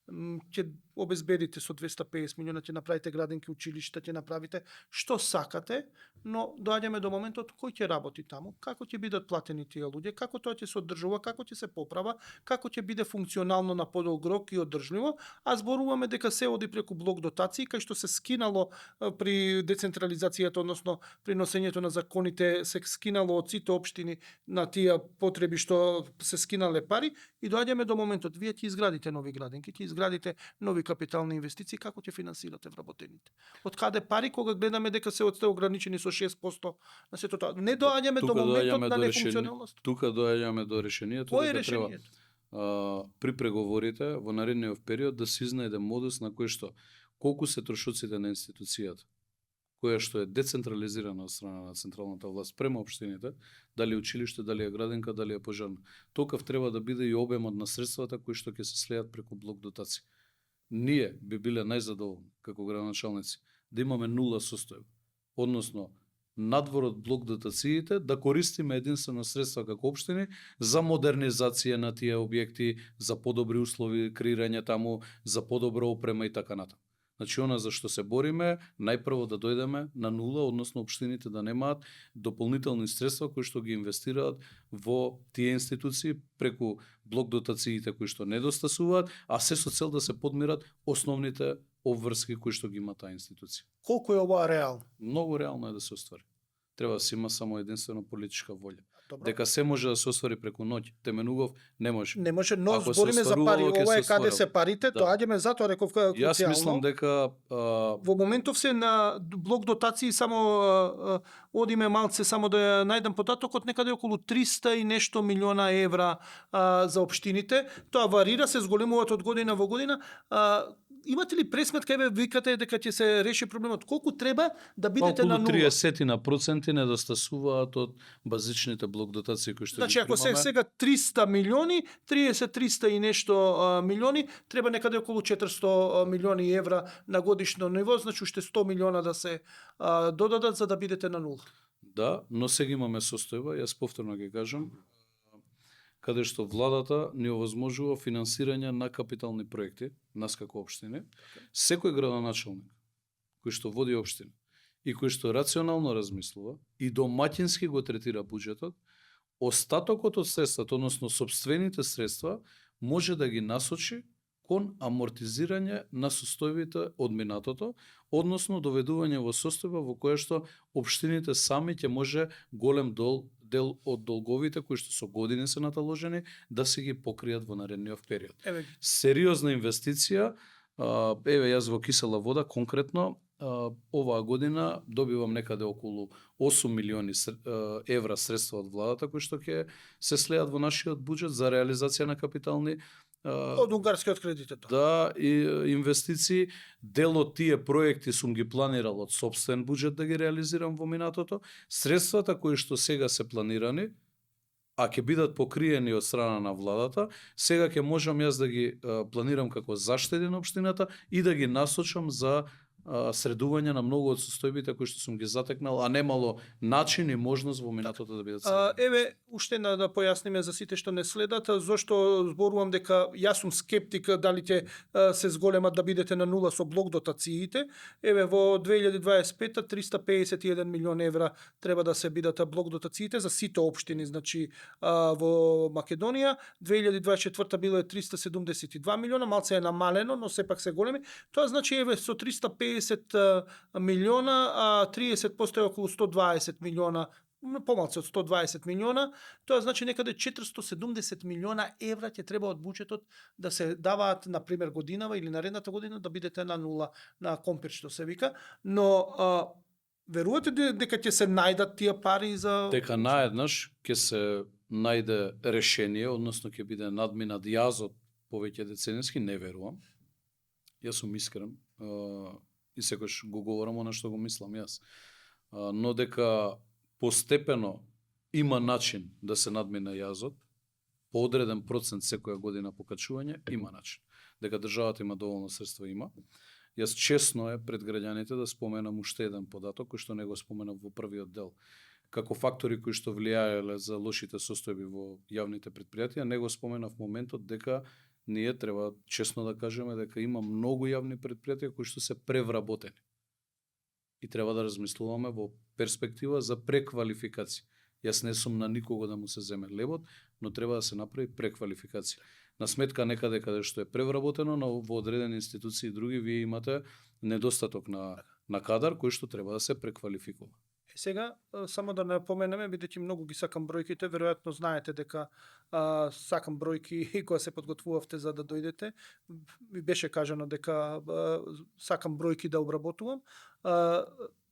Speaker 1: ќе обезбедите со 250 милиона, ќе направите градинки, училишта, ќе направите што сакате, но доаѓаме до моментот кој ќе работи таму, како ќе бидат платени тие луѓе, како тоа ќе се одржува, како ќе се поправа, како ќе биде функционално на подолг рок и одржливо, а зборуваме дека се оди преку блок дотации, кај што се скинало при децентрализацијата, односно при носењето на законите, се скинало од сите општини на тие потреби што се скинале пари и доаѓаме до моментот вие ќе изградите нови градинки, ќе изградите нови капитални инвестиции, како ќе финансирате вработените? Од каде пари кога гледаме дека се ограничени со 6% на сето тоа? Не доаѓаме до моментот на нефункционалност.
Speaker 2: Тука доаѓаме до решението
Speaker 1: Кој е
Speaker 2: дека треба
Speaker 1: решението?
Speaker 2: при преговорите во наредниот период да се изнајде модус на кој што колку се трошоците на институцијата, која што е децентрализирана од страна на централната власт према општините, дали училиште, дали е градинка, дали е пожарна. Токав треба да биде и обемот на средствата кои што ќе се слеат преку блок дотации. Ние би биле најзадоволни како градоначалници да имаме нула состојба, односно надвор од блок дотациите да користиме единствено средства како општини за модернизација на тие објекти, за подобри услови креирање таму, за подобра опрема и така натаму. Значи, она за што се бориме, најпрво да дојдеме на нула, односно општините да немаат дополнителни средства кои што ги инвестираат во тие институции преку блок дотациите кои што недостасуваат, а се со цел да се подмират основните обврски кои што ги има таа институција.
Speaker 1: Колку е ова реално?
Speaker 2: Многу реално е да се оствари. Треба да се има само единствено политичка волја.
Speaker 1: Добро.
Speaker 2: Дека се може да се оствари преку ноќ. Теменугов не може.
Speaker 1: Не може, но
Speaker 2: Ако се
Speaker 1: збориме за пари.
Speaker 2: остварувало, ќе
Speaker 1: Ова
Speaker 2: се
Speaker 1: е каде
Speaker 2: остварило.
Speaker 1: се парите,
Speaker 2: Да.
Speaker 1: доаѓаме затоа реков круцијално.
Speaker 2: Јас мислам дека
Speaker 1: Во моментов се на блок дотации само одиме малце само да ја најдам податокот некаде околу 300 и нешто милиона евра за општините. Тоа варира, се зголемуваат од година во година. Имате ли пресметка, еве викате дека ќе се реши проблемот? Колку треба да бидете
Speaker 2: околу
Speaker 1: на нула?
Speaker 2: 30% недостасуваат од базичните блок дотации кои што
Speaker 1: Значи,
Speaker 2: ги
Speaker 1: ако се
Speaker 2: примаме.
Speaker 1: сега 300 милиони, 30-300 и нешто милиони, треба некаде околу 400 милиони евра на годишно ниво, значи уште 100 милиона да се додадат за да бидете на нула.
Speaker 2: Да, но сега имаме состојба, јас повторно ги кажам, каде што владата ни овозможува финансирање на капитални проекти, нас како општини, секој градоначалник кој што води општина и кој што рационално размислува и домаќински го третира буџетот, остатокот од средствата, односно сопствените средства, може да ги насочи кон амортизирање на состојбите од минатото, односно доведување во состојба во која што општините сами ќе може голем дел од долговите кои што со години се наталожени да се ги покријат во наредниот период.
Speaker 1: Еве,
Speaker 2: Сериозна инвестиција, еве јас во Кисела вода конкретно оваа година добивам некаде околу 8 милиони евра средства од владата кои што ќе се слеат во нашиот буџет за реализација на капитални
Speaker 1: Од унгарскиот кредит ето.
Speaker 2: да, и инвестиции. Дел од тие проекти сум ги планирал од сопствен буџет да ги реализирам во минатото. Средствата кои што сега се планирани, а ќе бидат покриени од страна на владата, сега ќе можам јас да ги планирам како заштеди на општината и да ги насочам за средување на многу од состојбите кои што сум ги затекнал, а немало начин и можност во минатото да бидат средувања.
Speaker 1: Еве, уште да појасниме за сите што не следат, зошто зборувам дека јас сум скептик дали ќе се зголемат да бидете на нула со блок дотациите. Еве, во 2025 351 милион евра треба да се бидат блок дотациите за сите општини, значи во Македонија. 2024 било 372 милиона, малце е намалено, но сепак се големи. Тоа значи еве со 350 милиона, а 30% е околу 120 милиона, помалку од 120 милиона, тоа значи некаде 470 милиона евра ќе треба од буџетот да се даваат, на пример, годинава или наредната година да бидете на нула на компир што се вика, но верувате дека ќе се најдат тие пари за
Speaker 2: Дека наеднаш ќе се најде решение, односно ќе биде надминат јазот повеќе деценijски, не верувам. Јас сум искрен и секогаш го говорам она што го мислам јас. Но дека постепено има начин да се надмине јазот, по одреден процент секоја година покачување, има начин. Дека државата има доволно средства, има. Јас честно е пред граѓаните да споменам уште еден податок, кој што не го споменав во првиот дел. Како фактори кои што влијаеле за лошите состојби во јавните претпријатија, не го споменав моментот дека ние треба честно да кажеме дека има многу јавни претпријатија кои што се превработени. И треба да размислуваме во перспектива за преквалификација. Јас не сум на никого да му се земе лебот, но треба да се направи преквалификација. На сметка некаде каде што е превработено, но во одредени институции и други вие имате недостаток на кадар кој што треба да се преквалификува.
Speaker 1: Сега, само да напоменеме, бидејќи многу ги сакам бројките, веројатно знаете дека сакам бројки кога се подготвувавте за да дојдете. Ви беше кажано дека сакам бројки да обработувам.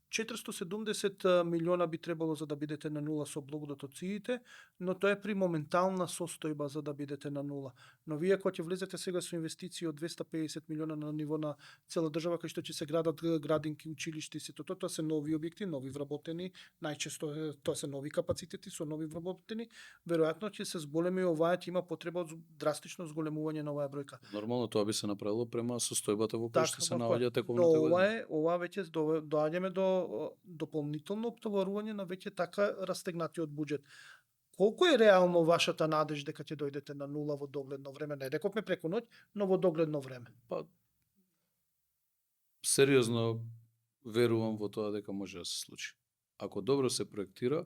Speaker 1: 470 милиона би требало за да бидете на нула со блок дотациите, но тоа е при моментална состојба за да бидете на нула. Но вие кога ќе влезете сега со инвестиции од 250 милиона на ниво на цела држава, кај што ќе се градат градинки, училишта и сето тоа се нови објекти, нови вработени, најчесто тоа се нови капацитети со нови вработени, веројатно ќе се зголеми оваа, ќе има потреба од драстично зголемување на оваа бројка.
Speaker 2: Нормално тоа би се направило према состојбата во која што се
Speaker 1: Но
Speaker 2: наоѓа тековната година.
Speaker 1: ова веќе доаѓаме до дополнително оптоварување на веќе така растегнатиот буџет. Колку е реално вашата надеж дека ќе дојдете на нула во догледно време? Не рековме преку ноќ, но во догледно време.
Speaker 2: Па, сериозно верувам во тоа дека може да се случи. Ако добро се проектира,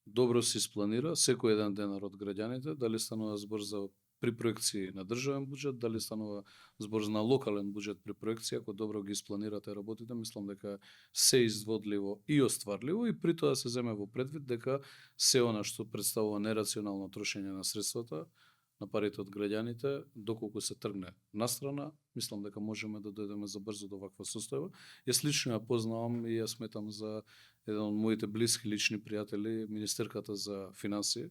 Speaker 2: добро се испланира, секој еден денар од граѓаните, дали станува збор за при проекции на државен буџет, дали станува збор на локален буџет при проекција, ако добро ги испланирате работите, мислам дека се изводливо и остварливо и при тоа се земе во предвид дека се она што представува нерационално трошење на средствата, на парите од граѓаните, доколку се тргне настрана, мислам дека можеме да дојдеме за брзо до ваква состојба. Јас лично ја познавам и ја сметам за еден од моите блиски лични пријатели, министерката за финансии,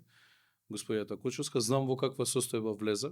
Speaker 2: господјата Кочовска, знам во каква состојба влезе,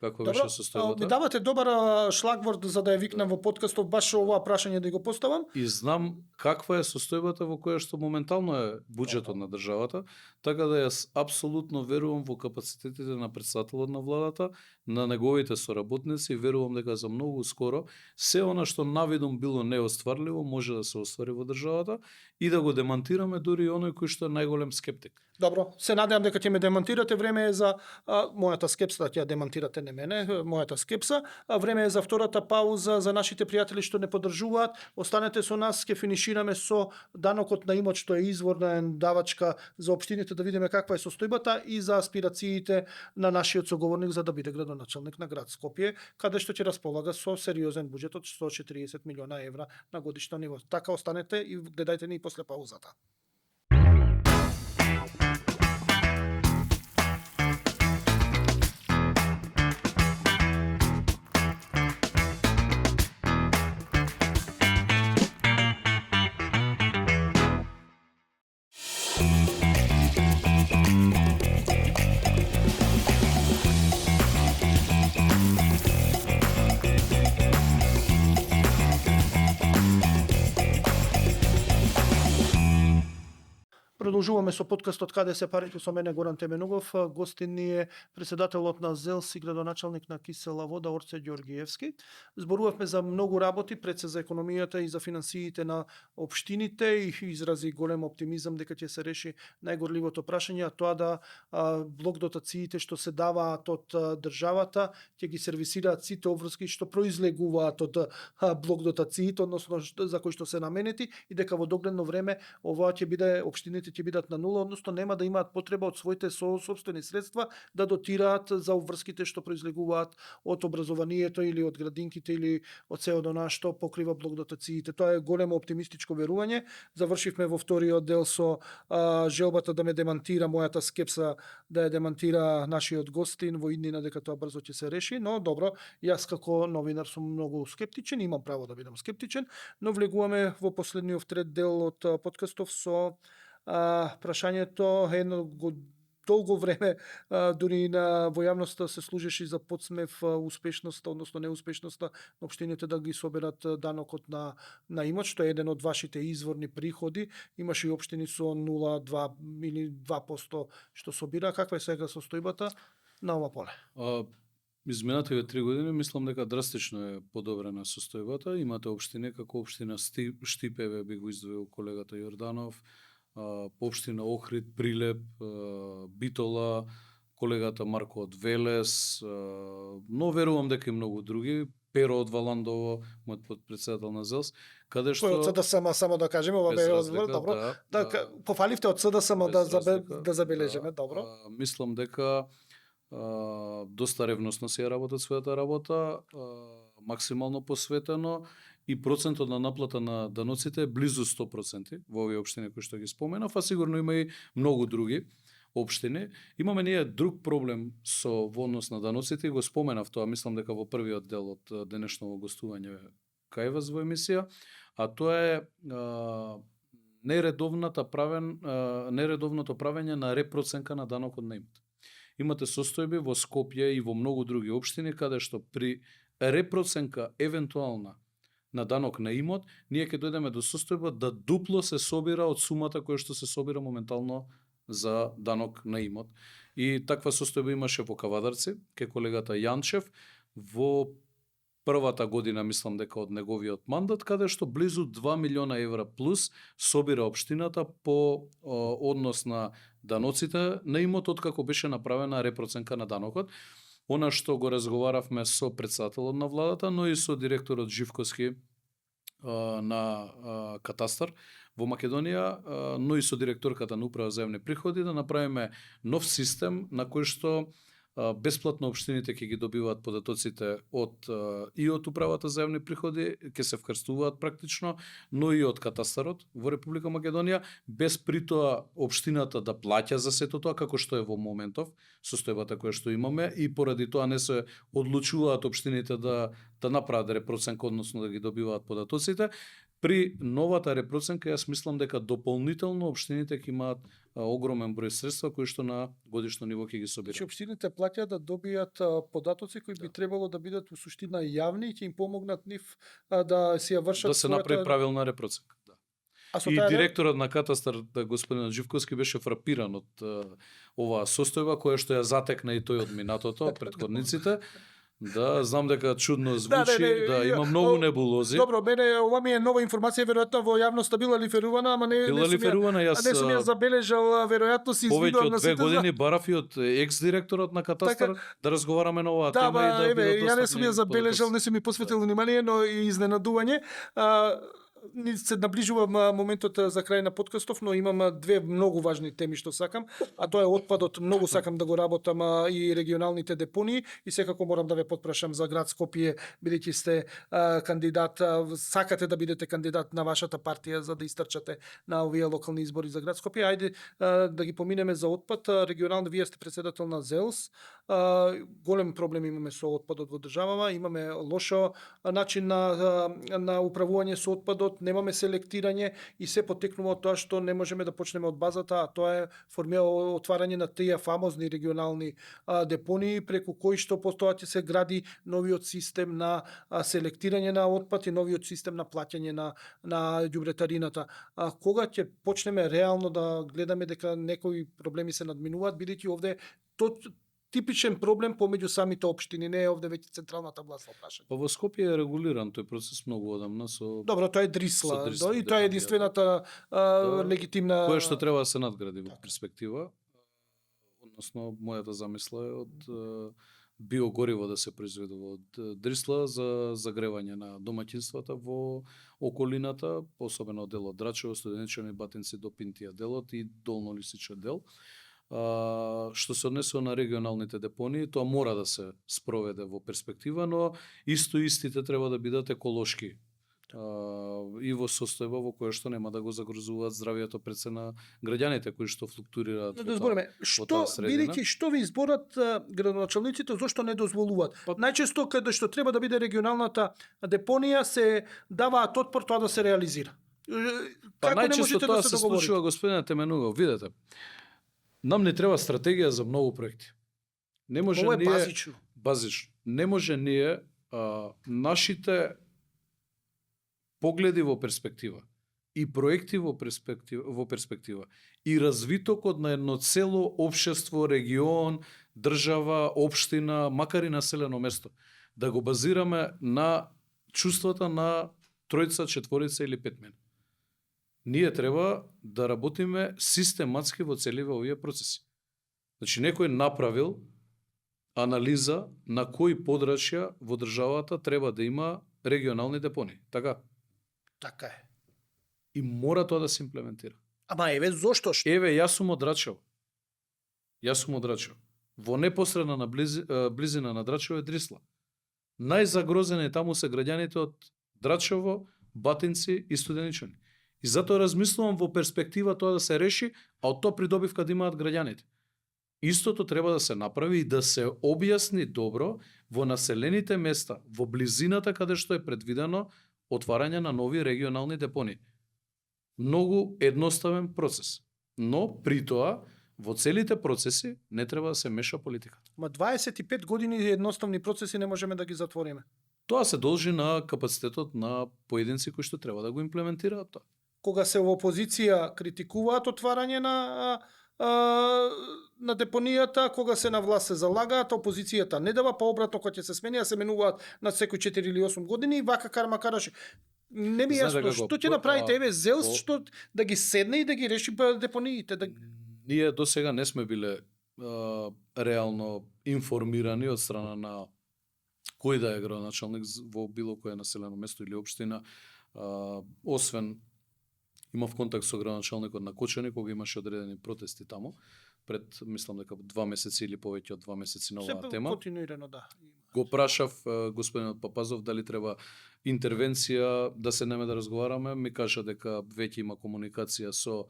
Speaker 2: каква беше состојбата.
Speaker 1: Ми давате добар шлагворд за да ја викнам во подкастов баш оваа прашање да го поставам.
Speaker 2: И знам каква е состојбата во која што моментално е буџетот на државата, така да јас апсолутно верувам во капацитетите на претседателот на владата, на неговите соработници и верувам дека за многу скоро се она што навидум било неостварливо може да се оствари во државата и да го демантираме дури и оној кој што е најголем скептик.
Speaker 1: Добро, се надевам дека ќе ме демантирате, време е за мојата скепса, ќе ја демантирате не мене, мојата скепса. Време е за втората пауза за нашите пријатели што не поддржуваат. Останете со нас, ќе финишираме со данокот на имот што е изворна давачка за општините да видиме каква е состојбата и за аспирациите на нашиот соговорник за да биде градоначалник на град Скопје, каде што ќе располага со сериозен буџет од 140 милиона евра на годишно ниво. Така останете и гледајте ни после паузата. Продолжуваме со подкастот "Каде се парите" со мене Горан Теменугов. Гостин ни е председателот на ЗЕЛС и градоначалник на Кисела вода Орце Ѓоргиевски. Зборувавме за многу работи, пред се за економијата и за финансиите на општините и изрази голем оптимизам дека ќе се реши најгорливото прашање, а тоа да блок дотациите што се даваат од државата ќе ги сервисираат сите обврски што произлегуваат од блок дотациите, односно за кои што се наменети, и дека во догледно време ова ќе биде, општините ќе бидат на нула, односно нема да имаат потреба од своите сопствени средства да дотираат за обврските што произлегуваат од образованието или од градинките или од сео до што покрива блок дотациите. Тоа е големо оптимистичко верување. Завршивме во вториот дел со желбата да ме демантира мојата скепса, да ја демантира нашиот гостин во иднина дека тоа брзо ќе се реши, но добро, јас како новинар сум многу скептичен, имам право да бидам скептичен, но влегуваме во последниот трет дел од подкастов со прашањето долго време дури во јавноста се служеше за подсмев успешноста, односно неуспешноста на општините да ги соберат данокот на имот, што е еден од вашите изворни приходи. Имаше и општини со 0,2 или 2% што собира. Каква е сега состојбата на ова поле?
Speaker 2: Изминативе 3 години мислам дека драстично е подобрена состојбата. Имате општини како општина Штипеве, би го издвоил колегата Јорданов, по општина Охрид, Прилеп, Битола, колегата Марко од Велес, но верувам дека и многу други, Перо од Валандово, мојот подпредседател на ЗЕЛС, каде што...
Speaker 1: Кој од СДСМ, само да кажеме, ова бе добро. Пофаливте од СДСМ да забележиме, добро.
Speaker 2: Мислам дека доста ревносно се работат својата работа, максимално посветено, и процентот на наплата на даноците е близу 100% во овие општини кои што ги споменав, а сигурно има и многу други општини. Имаме ние друг проблем во однос на даноците и го споменав тоа, мислам дека во првиот дел од денешното гостување кај вас во емисија, а тоа е нередовното правење на репроценка на данокот на имот. Имате состојби во Скопје и во многу други општини каде што при репроценка евентуална на данок на имот, ние ќе дојдеме до состојба да дупло се собира од сумата која што се собира моментално за данок на имот. И таква состојба имаше во Кавадарци, ке колегата Јанчев, во првата година, мислам дека од неговиот мандат, каде што близу 2 милиона евра плюс собира општината по однос на даноците на имот, откако беше направена репроценка на данокот. Она што го разговаравме со председателот на владата, но и со директорот Живковски на Катастар во Македонија, но и со директорката на Управа за јавни приходи, да направиме нов систем на кој што бесплатно општините ќе ги добиваат податоците и од Управата за јавни приходи, ќе се вкрстуваат практично, но и од Катастарот во Република Македонија, без при тоа општината да плаќа за сето тоа, како што е во моментов состојбата која што имаме, и поради тоа не се одлучуваат општините да направат репроценка, односно да ги добиваат податоците. При новата репроценка јас мислам дека дополнително општините ќе имаат огромен број средства кои што на годишно ниво ќе ги собираат.
Speaker 1: Че општините плаќаат да добијат податоци кои би требало да бидат во суштина јавни и ќе им помогнат нив да си ја вршат
Speaker 2: да се направи правилна репроценка. Да. И директорот на Катастар, господин Живковски, беше фрапиран од оваа состојба која што ја затекна и тој од минатото, од претходниците. Да, знам дека чудно звучи, има многу небулози.
Speaker 1: Добро, мене ова ми е нова информација, веројатно во јавноста била лиферувана, ама не сум ја забележал, веројатно си извидувам на сите.
Speaker 2: Повеќе од 2 години барав и од екс-директорот на Катастар да разговараме на оваа тема и да биде
Speaker 1: ја не сум ја забележал, не сум ми посветил внимание, но и изненадување. Ни се наближува моментот за крај на подкастов, но имам две многу важни теми што сакам, а тоа е отпадот. Многу сакам да го работам и регионалните депонии, и секако морам да ве потпрашам за град Скопје, бидејќи сте кандидат, сакате да бидете кандидат на вашата партија за да истрчате на овие локални избори за град Скопје. Ајде да ги поминеме за отпад. Регионално, вие сте председател на ЗЕЛС. Голем проблем имаме со отпадот во државава, имаме лошо начин на управување со отпадот. процесот, немаме селектирање и се потекнува од тоа што не можеме да почнеме од базата, а тоа е отварање на тие фамозни регионални депонии преку кои што постоја ќе се гради новиот систем на селектирање на отпад и новиот систем на плаќање на ѓубретарината. Кога ќе почнеме реално да гледаме дека некои проблеми се надминуваат, бидејќи овде типичен проблем помеѓу самите општини, не е овде веќе централната власт во прашање.
Speaker 2: Па во Скопје е регулиран тој процес многу одамна со
Speaker 1: Добро, тоа е Дрисла,
Speaker 2: со Дрисла,
Speaker 1: и тоа е единствената легитимна
Speaker 2: кое што треба да се надгради во перспектива. Односно, мојата замисла е од биогориво да се произведува од Дрисла за загревање на домаќинствата во околината, особено делот Драчево, Студеничани, Батинци до Пинтија делот и Долно Лисиче дел. Што се однесува на регионалните депонии, тоа мора да се спроведе во перспектива, но истите треба да бидат еколошки и во состојба во која што нема да го загрозуваат здравието пред се на граѓаните кои што флуктурираат
Speaker 1: да збориме, што бидејќи што ви изборат градоначалниците, зошто не дозволуваат? Најчесто каде што треба да биде регионалната депонија се даваат отпор тоа да се реализира.
Speaker 2: Па
Speaker 1: Како не
Speaker 2: најчесто
Speaker 1: можете
Speaker 2: тоа
Speaker 1: да
Speaker 2: се
Speaker 1: се договорите?
Speaker 2: случува, господине Теменугов, видете. Нам не треба стратегија за многу проекти. Не може
Speaker 1: Ова е
Speaker 2: ние
Speaker 1: базично.
Speaker 2: Не може ние нашите погледи во перспектива и проекти во перспектива и развитокот на едно цело општество, регион, држава, општина, макар и населено место, да го базираме на чувствата на тројца, четворица или петмина. Ние треба да работиме систематски во целиве овие процеси. Значи, некој направил анализа на кои подрачја во државата треба да има регионални депонии. Така?
Speaker 1: Така е.
Speaker 2: И мора тоа да се имплементира.
Speaker 1: Ама еве зошто?
Speaker 2: Еве, јас сум од Драчево. Во непосредна близина на Драчево е Дрисла. Најзагрозени таму се граѓаните од Драчево, Батинци и Студеничани. И затоа размислувам во перспектива тоа да се реши, а од тоа придобивка да имаат граѓаните. Истото треба да се направи и да се објасни добро во населените места, во близината каде што е предвидено отварање на нови регионални депонии. Многу едноставен процес, но при тоа во целите процеси не треба да се меша политиката.
Speaker 1: Ма 25 години едноставни процеси не можеме да ги затвориме.
Speaker 2: Тоа се должи на капацитетот на поединци кои што треба да го имплементираат тоа.
Speaker 1: Кога се во опозиција критикуваат отварање на депонијата, кога се на власт се залагаат, опозицијата не дава, па обратно кога ќе се смени, се менуваат на секој 4 или 8 години и вака карма караше. Не ми јасно, што ќе направите, еве Зелс, што да ги седне и да ги реши депониите?
Speaker 2: Ние до сега не сме биле реално информирани од страна на кој да е градоначалник во било кое населено место или општина, освен имав контакт со градоначалникот на Кочани кога имаше одредени протести таму пред, мислам дека 2 месеци или повеќе од 2 месеци на оваа тема.
Speaker 1: Континуирано, да.
Speaker 2: Го прашав господинот Папазов дали треба интервенција, да седнеме да разговараме, ми кажа дека веќе има комуникација со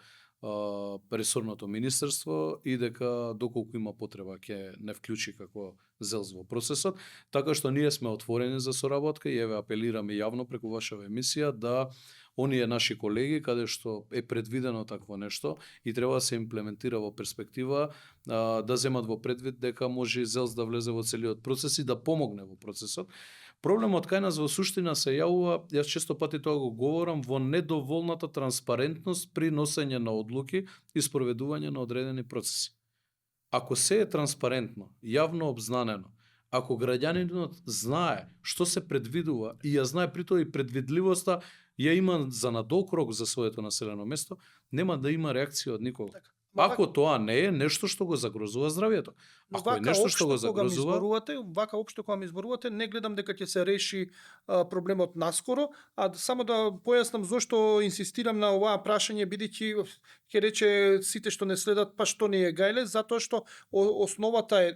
Speaker 2: ресорното министерство и дека доколку има потреба ќе не вклучи како Зелс во процесот, така што ние сме отворени за соработка и еве апелираме јавно преку вашава емисија да оние наши колеги каде што е предвидено такво нешто и треба да се имплементира во перспектива, да земат во предвид дека може Зелс да влезе во целиот процес и да помогне во процесот. Проблемот кај нас во суштина се јавува, јас често пати тоа го говорам, во недоволната транспарентност при носење на одлуки и спроведување на одредени процеси. Ако се е транспарентно, јавно обзнанено, ако граѓанинот знае што се предвидува и ја знае при тоа и предвидливоста ја има за надолг рок за своето населено место, нема да има реакција од никого. Ако тоа не е нешто што го загрозува здравието. Ако е нешто што го загрозува,
Speaker 1: вака општо кога ми изборувате, не гледам дека ќе се реши проблемот наскоро, а само да појаснам зошто инсистирам на оваа прашање, бидејќи ќе рече сите што не следат, па што не е гајле, затоа што основата е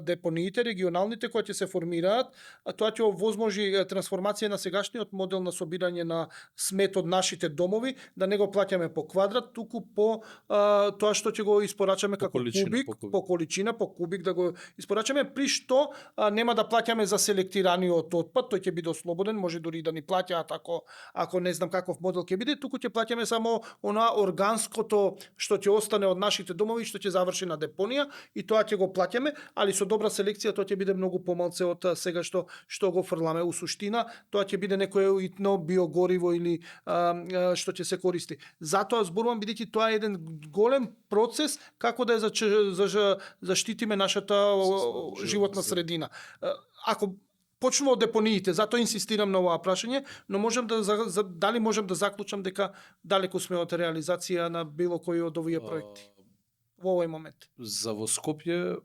Speaker 1: депониите, регионалните кои ќе се формираат, тоа ќе овозможи трансформација на сегашниот модел на собирање на смет од нашите домови, да не го плаќаме по квадрат, туку по тоа што ќе го испорачаме како количина, по кубик да го испорачаме, при што нема да плаќаме за селектираниот отпад, тој ќе биде ослободен, може дури да ни плаќаат ако не знам каков модел ќе биде, туку ќе плаќаме само она органското што ќе остане од нашите домови, што ќе заврши на депонија и тоа ќе го плаќаме, али со добра селекција тоа ќе биде многу помалце од сега што го фрламе. У суштина тоа ќе биде некое уитно биогориво или што ќе се користи. Затоа зборувам бидејќи тоа е еден голем процес како да заштитиме нашата животна средина. Ако почнува од депониите, затоа инсистирам на оваа прашање, но можам дали можам да заклучам дека далеку сме од реализација на било кој од овие проекти во овој момент.
Speaker 2: За во Скопје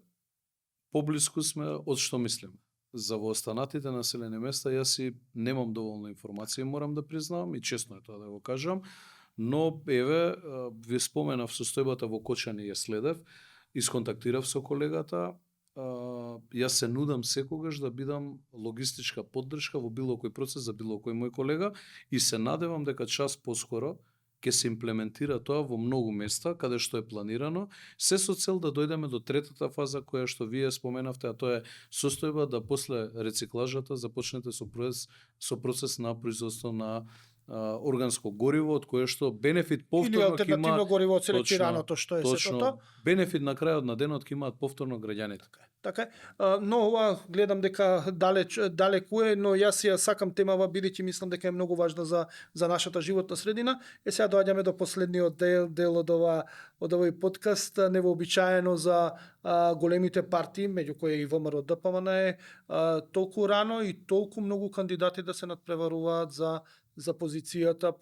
Speaker 2: поблиску сме од што мислиме. За во останатите населени места јас и немам доволно информација, морам да признавам, и честно е тоа да го кажам, но еве ви споменав состојбата во Кочани ја следев, исконтактирав со колегата, јас се нудам секогаш да бидам логистичка поддршка во било кој процес за било кој мој колега и се надевам дека час поскоро ќе се имплементира тоа во многу места каде што е планирано, се со цел да дојдеме до третата фаза која што вие споменавте, а тоа е состојба да после рециклажата започнете со процес на производство на органско гориво од кое што бенефит повторно
Speaker 1: или алтернативно гориво од селектираното што е сето тоа.
Speaker 2: Бенефит на крајот на денот ќе имаат повторно граѓаните.
Speaker 1: Така е. Но ова гледам дека далеку е, но јас ја сакам темава бидејќи мислам дека е многу важна за нашата животна средина. Сега доаѓаме до последниот дел од овој подкаст, невообичаено за големите партии, меѓу кои и ВМРО ДПМН е толку рано и толку многу кандидати да се надпреваруваат за позицијата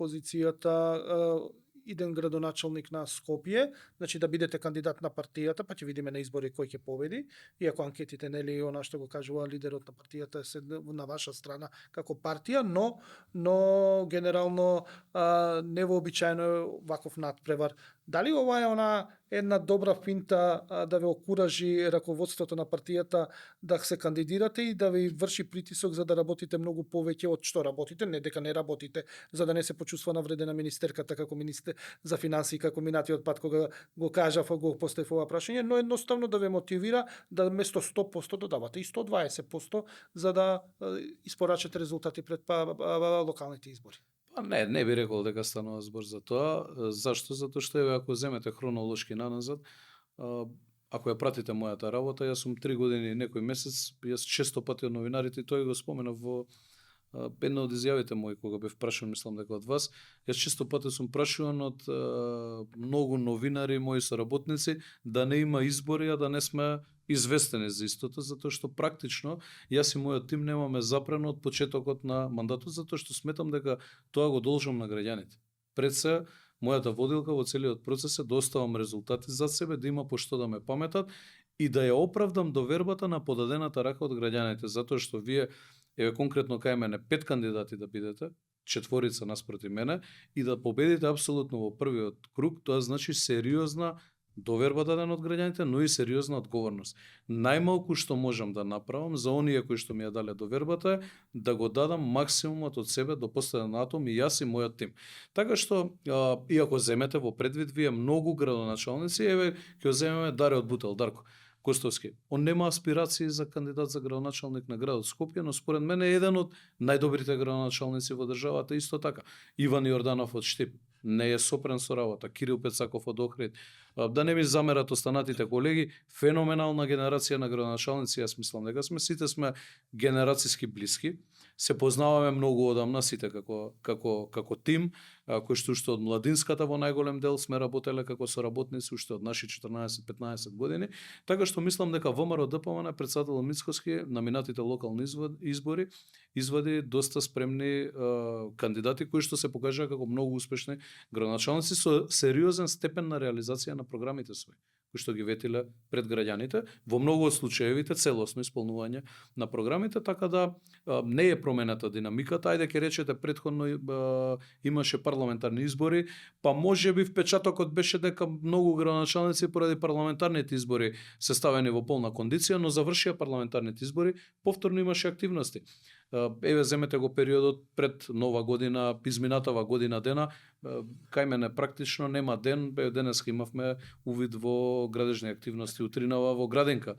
Speaker 1: иден градоначалник на Скопје, значи да бидете кандидат на партијата, па ќе видиме на избори кој ќе победи, иако анкетите нели она што го кажува лидерот на партијата се на ваша страна како партија, но генерално невообичаено е ваков надпревар. Дали ова е она една добра финта да ве окуражи раководството на партијата да се кандидирате и да ви врши притисок за да работите многу повеќе од што работите, не дека не работите, за да не се почувства навредена министерката како министер за финансии како минатиот пат кога го кажав, го поставив ова прашање, но едноставно да ве мотивира да место 100% додавате и 120% за да испорачате резултати пред локалните избори.
Speaker 2: Не би рекол дека станува збор за тоа. Зашто? Затоа што еве ако земете хронолошки наназад, ако ја пратите мојата работа, јас сум 3 години и некој месец, јас често пати од новинарите, тој го споменав во една од изјавите мои кога бев прашан, мислам дека од вас, јас често пати сум прашуван од многу новинари, мои соработници, да не има избори, а да не сме известени за истото, затоа што практично јас и мојот тим немаме запрено од почетокот на мандатот, затоа што сметам дека тоа го должам на граѓаните. Пред се, мојата водилка во целиот процес е да оставам резултати за себе, да има по што да ме паметат и да ја оправдам довербата на подадената рака од граѓаните, затоа што вие, еве конкретно кај мене, 5 кандидати да бидете, 4 наспроти мене, и да победите апсолутно во првиот круг, тоа значи сериозна доверба дадена од граѓаните, но и сериозна одговорност. Најмалку што можам да направам за оние кои што ми ја дале довербата е да го дадам максимумот од себе до последен атом и јас и мојот тим. Така што, иако земете во предвид вие многу градоначалници, еве ќе земеме Даре од Бутел, Дарко Костовски. Он нема аспирации за кандидат за градоначалник на градот Скопје, но според мене е еден од најдобрите градоначалници во државата, исто така. Иван Јорданов од Штип не е сопрен со работа, Кирил Пецаков од Охрид. Да не ми замерат останатите колеги, феноменална генерација на градоначалници, јас мислам дека сите сме генерацијски блиски. Се познаваме многу одамна сите како тим, кој што од младинската во најголем дел сме работеле како соработници уште од наши 14-15 години, така што мислам дека ВМРО ДПМН председател Мицкоски на минатите локални избори извади доста спремни кандидати кои што се покажаа како многу успешни градоначалници со сериозен степен на реализација на програмите своји. кои што ги ветиле пред граѓаните, во многу од случаевите целосно исполнување на програмите, така да не е промената динамиката. Ајде ќе речете претходно имаше парламентарни избори, па можеби впечатокот беше дека многу градоначалници поради парламентарните избори се ставени во полна кондиција, но завршија парламентарните избори, повторно имаше активности. Еве земете го периодот пред Нова година, изминатава година дена, кај мене практично нема ден, денеска имавме увид во градежни активности утринава во Градинка,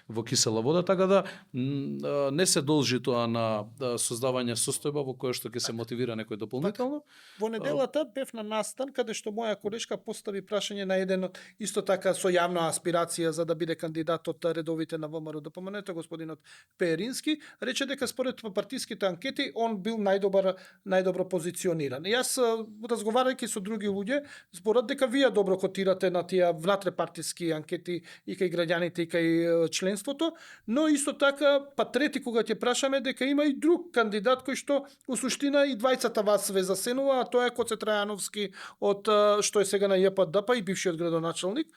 Speaker 2: во Кисела Вода, така да не се должи тоа на создавање состојба во која што ќе се мотивира некој дополнително.
Speaker 1: Во неделата бев на настан каде што моја колешка постави прашање на еден исто така со јавна аспирација за да биде кандидат од редовите на ВМРО ДПМН, господинот Перински, рече дека според партиските анкети он бил најдобро позициониран. И јас разговарајќи со други луѓе, зборат дека вие добро котирате на тие внатре-партиски анкети и кај граѓаните и кај членството, но исто така па трети кога ќе прашаме дека има и друг кандидат кој што во суштина и двајцата вас ве засенува, а тоа е Коце Трајановски од што е сега на ЈПДП и бившиот градоначалник.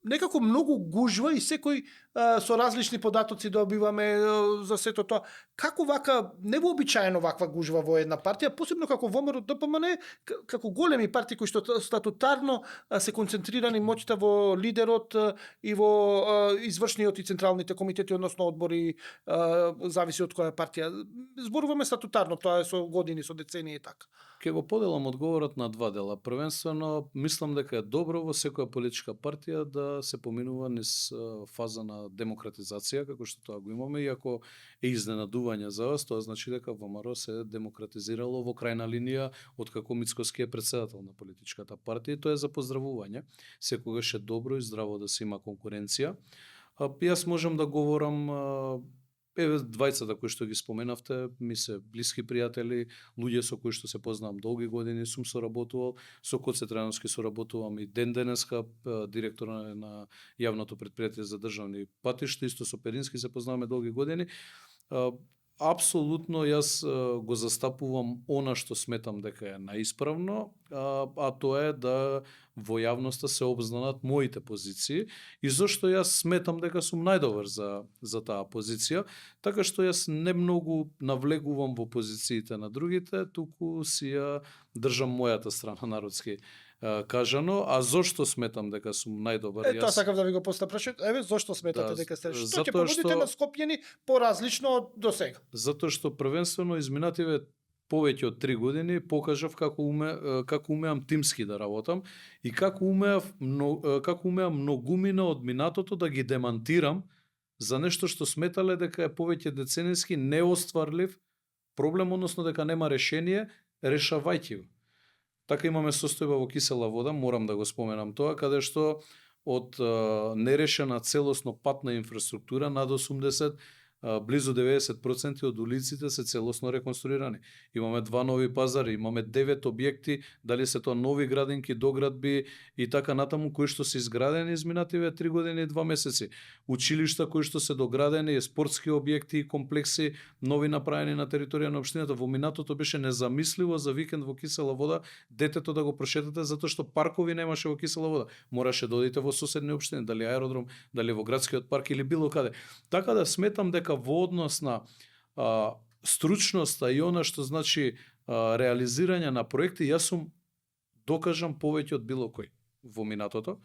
Speaker 1: Некако многу гужва и секој со различни податоци добиваме за сето тоа. Како вака невообичаено ваква гужва во една партија, посебно како ВМРО ДПМН, како големи партии кои што статутарно се концентрирани моќта во лидерот и во извршниот и централните комитети, односно одбори, зависи од која партија. Зборуваме статутарно, тоа е со години, со децении и така.
Speaker 2: Ке го поделам одговорот на два дела. Првенствено, мислам дека е добро во секоја политичка партија да се поминува низ фаза на демократизација, како што тоа го имаме, иако е изненадување за вас, тоа значи дека ВМРО се демократизирало во крајна линија од како Мицкоски е председател на политичката партија, и тоа е за поздравување. Секогаш е добро и здраво да се има конкуренција. Јас можам да говорам еве двајцата кои што ги споменавте, ми се блиски пријатели, луѓе со кои што се познавам долги години, сум соработувал, со Коце Трајановски соработувам и денеска, директор на јавното предпријатие за државни патишта, исто со Перински се познаваме долги години. Апсолутно јас го застапувам она што сметам дека е наисправно, а тоа е да во јавноста се обзнанат моите позиции и зашто јас сметам дека сум најдобар за таа позиција, така што јас не многу навлегувам во позициите на другите, туку си ја држам мојата страна, народски кажано. А зошто сметам дека сум најдобар?
Speaker 1: Тоа сакав да ви го поставам прашање. Еве зошто сметате дека сте? Што ќе
Speaker 2: затоа
Speaker 1: понудите на Скопјани поразлично од досега?
Speaker 2: Затоа што првенствено изминативе повеќе од 3 години покажав како умеам тимски да работам и како умеам многумина од минатото да ги демантирам за нешто што сметале дека е повеќе деценијски неостварлив проблем, односно дека нема решение, решавајќи го. Така имаме состојба во Кисела Вода, морам да го споменам тоа, каде што од нерешена целосно патна инфраструктура над 80, близу 90% од улиците се целосно реконструирани. Имаме 2 нови пазари, имаме 9 објекти, дали се тоа нови градинки, доградби и така натаму, кои што се изградени изминативе 3 години и 2 месеци. Училишта кои што се доградени, спортски објекти и комплекси нови направени на територија на општината. Во минатото беше незамисливо за викенд во Кисела Вода детето да го прошетате затоа што паркови немаше во Кисела Вода. Мораше да одите во соседни општини, дали аеродром, дали во градскиот парк или било каде. Така да сметам дека во однос на стручноста и она што значи реализирање на проекти, јас сум докажам повеќе од било кој во минатото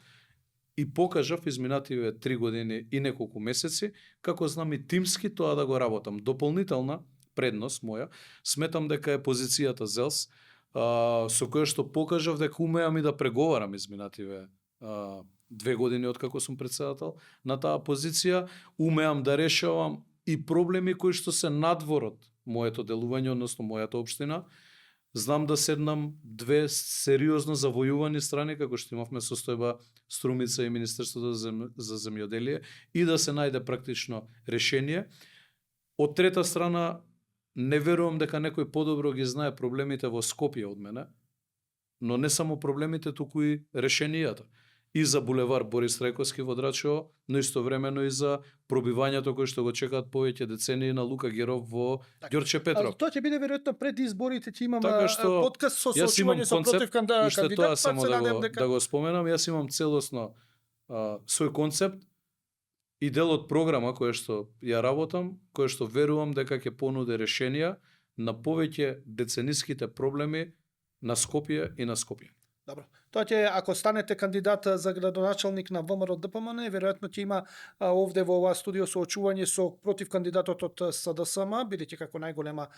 Speaker 2: и покажав изминативе 3 години и неколку месеци како знам и тимски тоа да го работам. Дополнителна предност моја сметам дека е позицијата ЗЕЛС, со која што покажав дека умеам и да преговарам изминативе 2 години од како сум председател на таа позиција, умеам да решавам и проблеми кои што се надвор од моето делување, односно мојата општина. Знам да седнам 2 сериозно завојувани страни, како што имавме состојба Струмица и Министерството за земјоделие, и да се најде практично решение. Од трета страна, не верувам дека некој подобро ги знае проблемите во Скопје од мене, но не само проблемите, туку и решенијата. И за булевар Борис Трајковски во Драчево, но истовремено и за пробивањето кој што го чекаат повеќе децении на Лука Геров во Ѓорче Петров.
Speaker 1: Тоа ќе биде веројатно пред изборите, ќе имам
Speaker 2: така
Speaker 1: подкаст со соочување со против кандидат.
Speaker 2: Уште тоа само да го споменам, јас имам целосно свој концепт и дел од програма која што ја работам, која што верувам дека ќе понуди решенија на повеќе децениските проблеми на Скопје и на Скопје.
Speaker 1: Добро. Тоа ќе, ако станете кандидат за градоначалник на ВМРО ДПМН, веројатно ќе има овде во оваа студио соочување со против кандидатот од СДСМ, бидејќи како најголема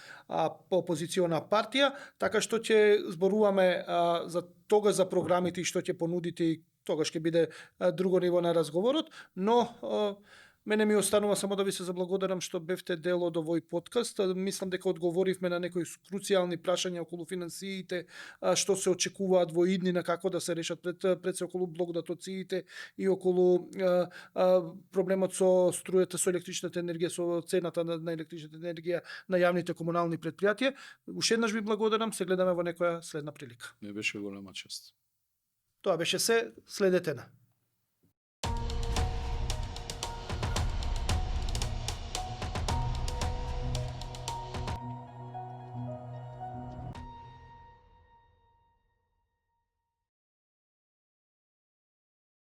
Speaker 1: опозициона партија, така што ќе зборуваме за тогаш за програмите и што ќе понудите и тогаш ќе биде друго ниво на разговорот, но мене ми останува само да ви се заблагодарам што бевте дел од овој подкаст. Мислам дека одговоривме на некои круцијални прашања околу финансиите, што се очекуваат во иднина, како да се решат пред се околу блокдатоциите и околу проблемот со струјата, со електричната енергија, со цената на електричната енергија на јавните комунални претпријатија. Уште еднаш ви благодарам, се гледаме во некоја следна прилика.
Speaker 2: Ми беше голема чест.
Speaker 1: Тоа беше се, следете на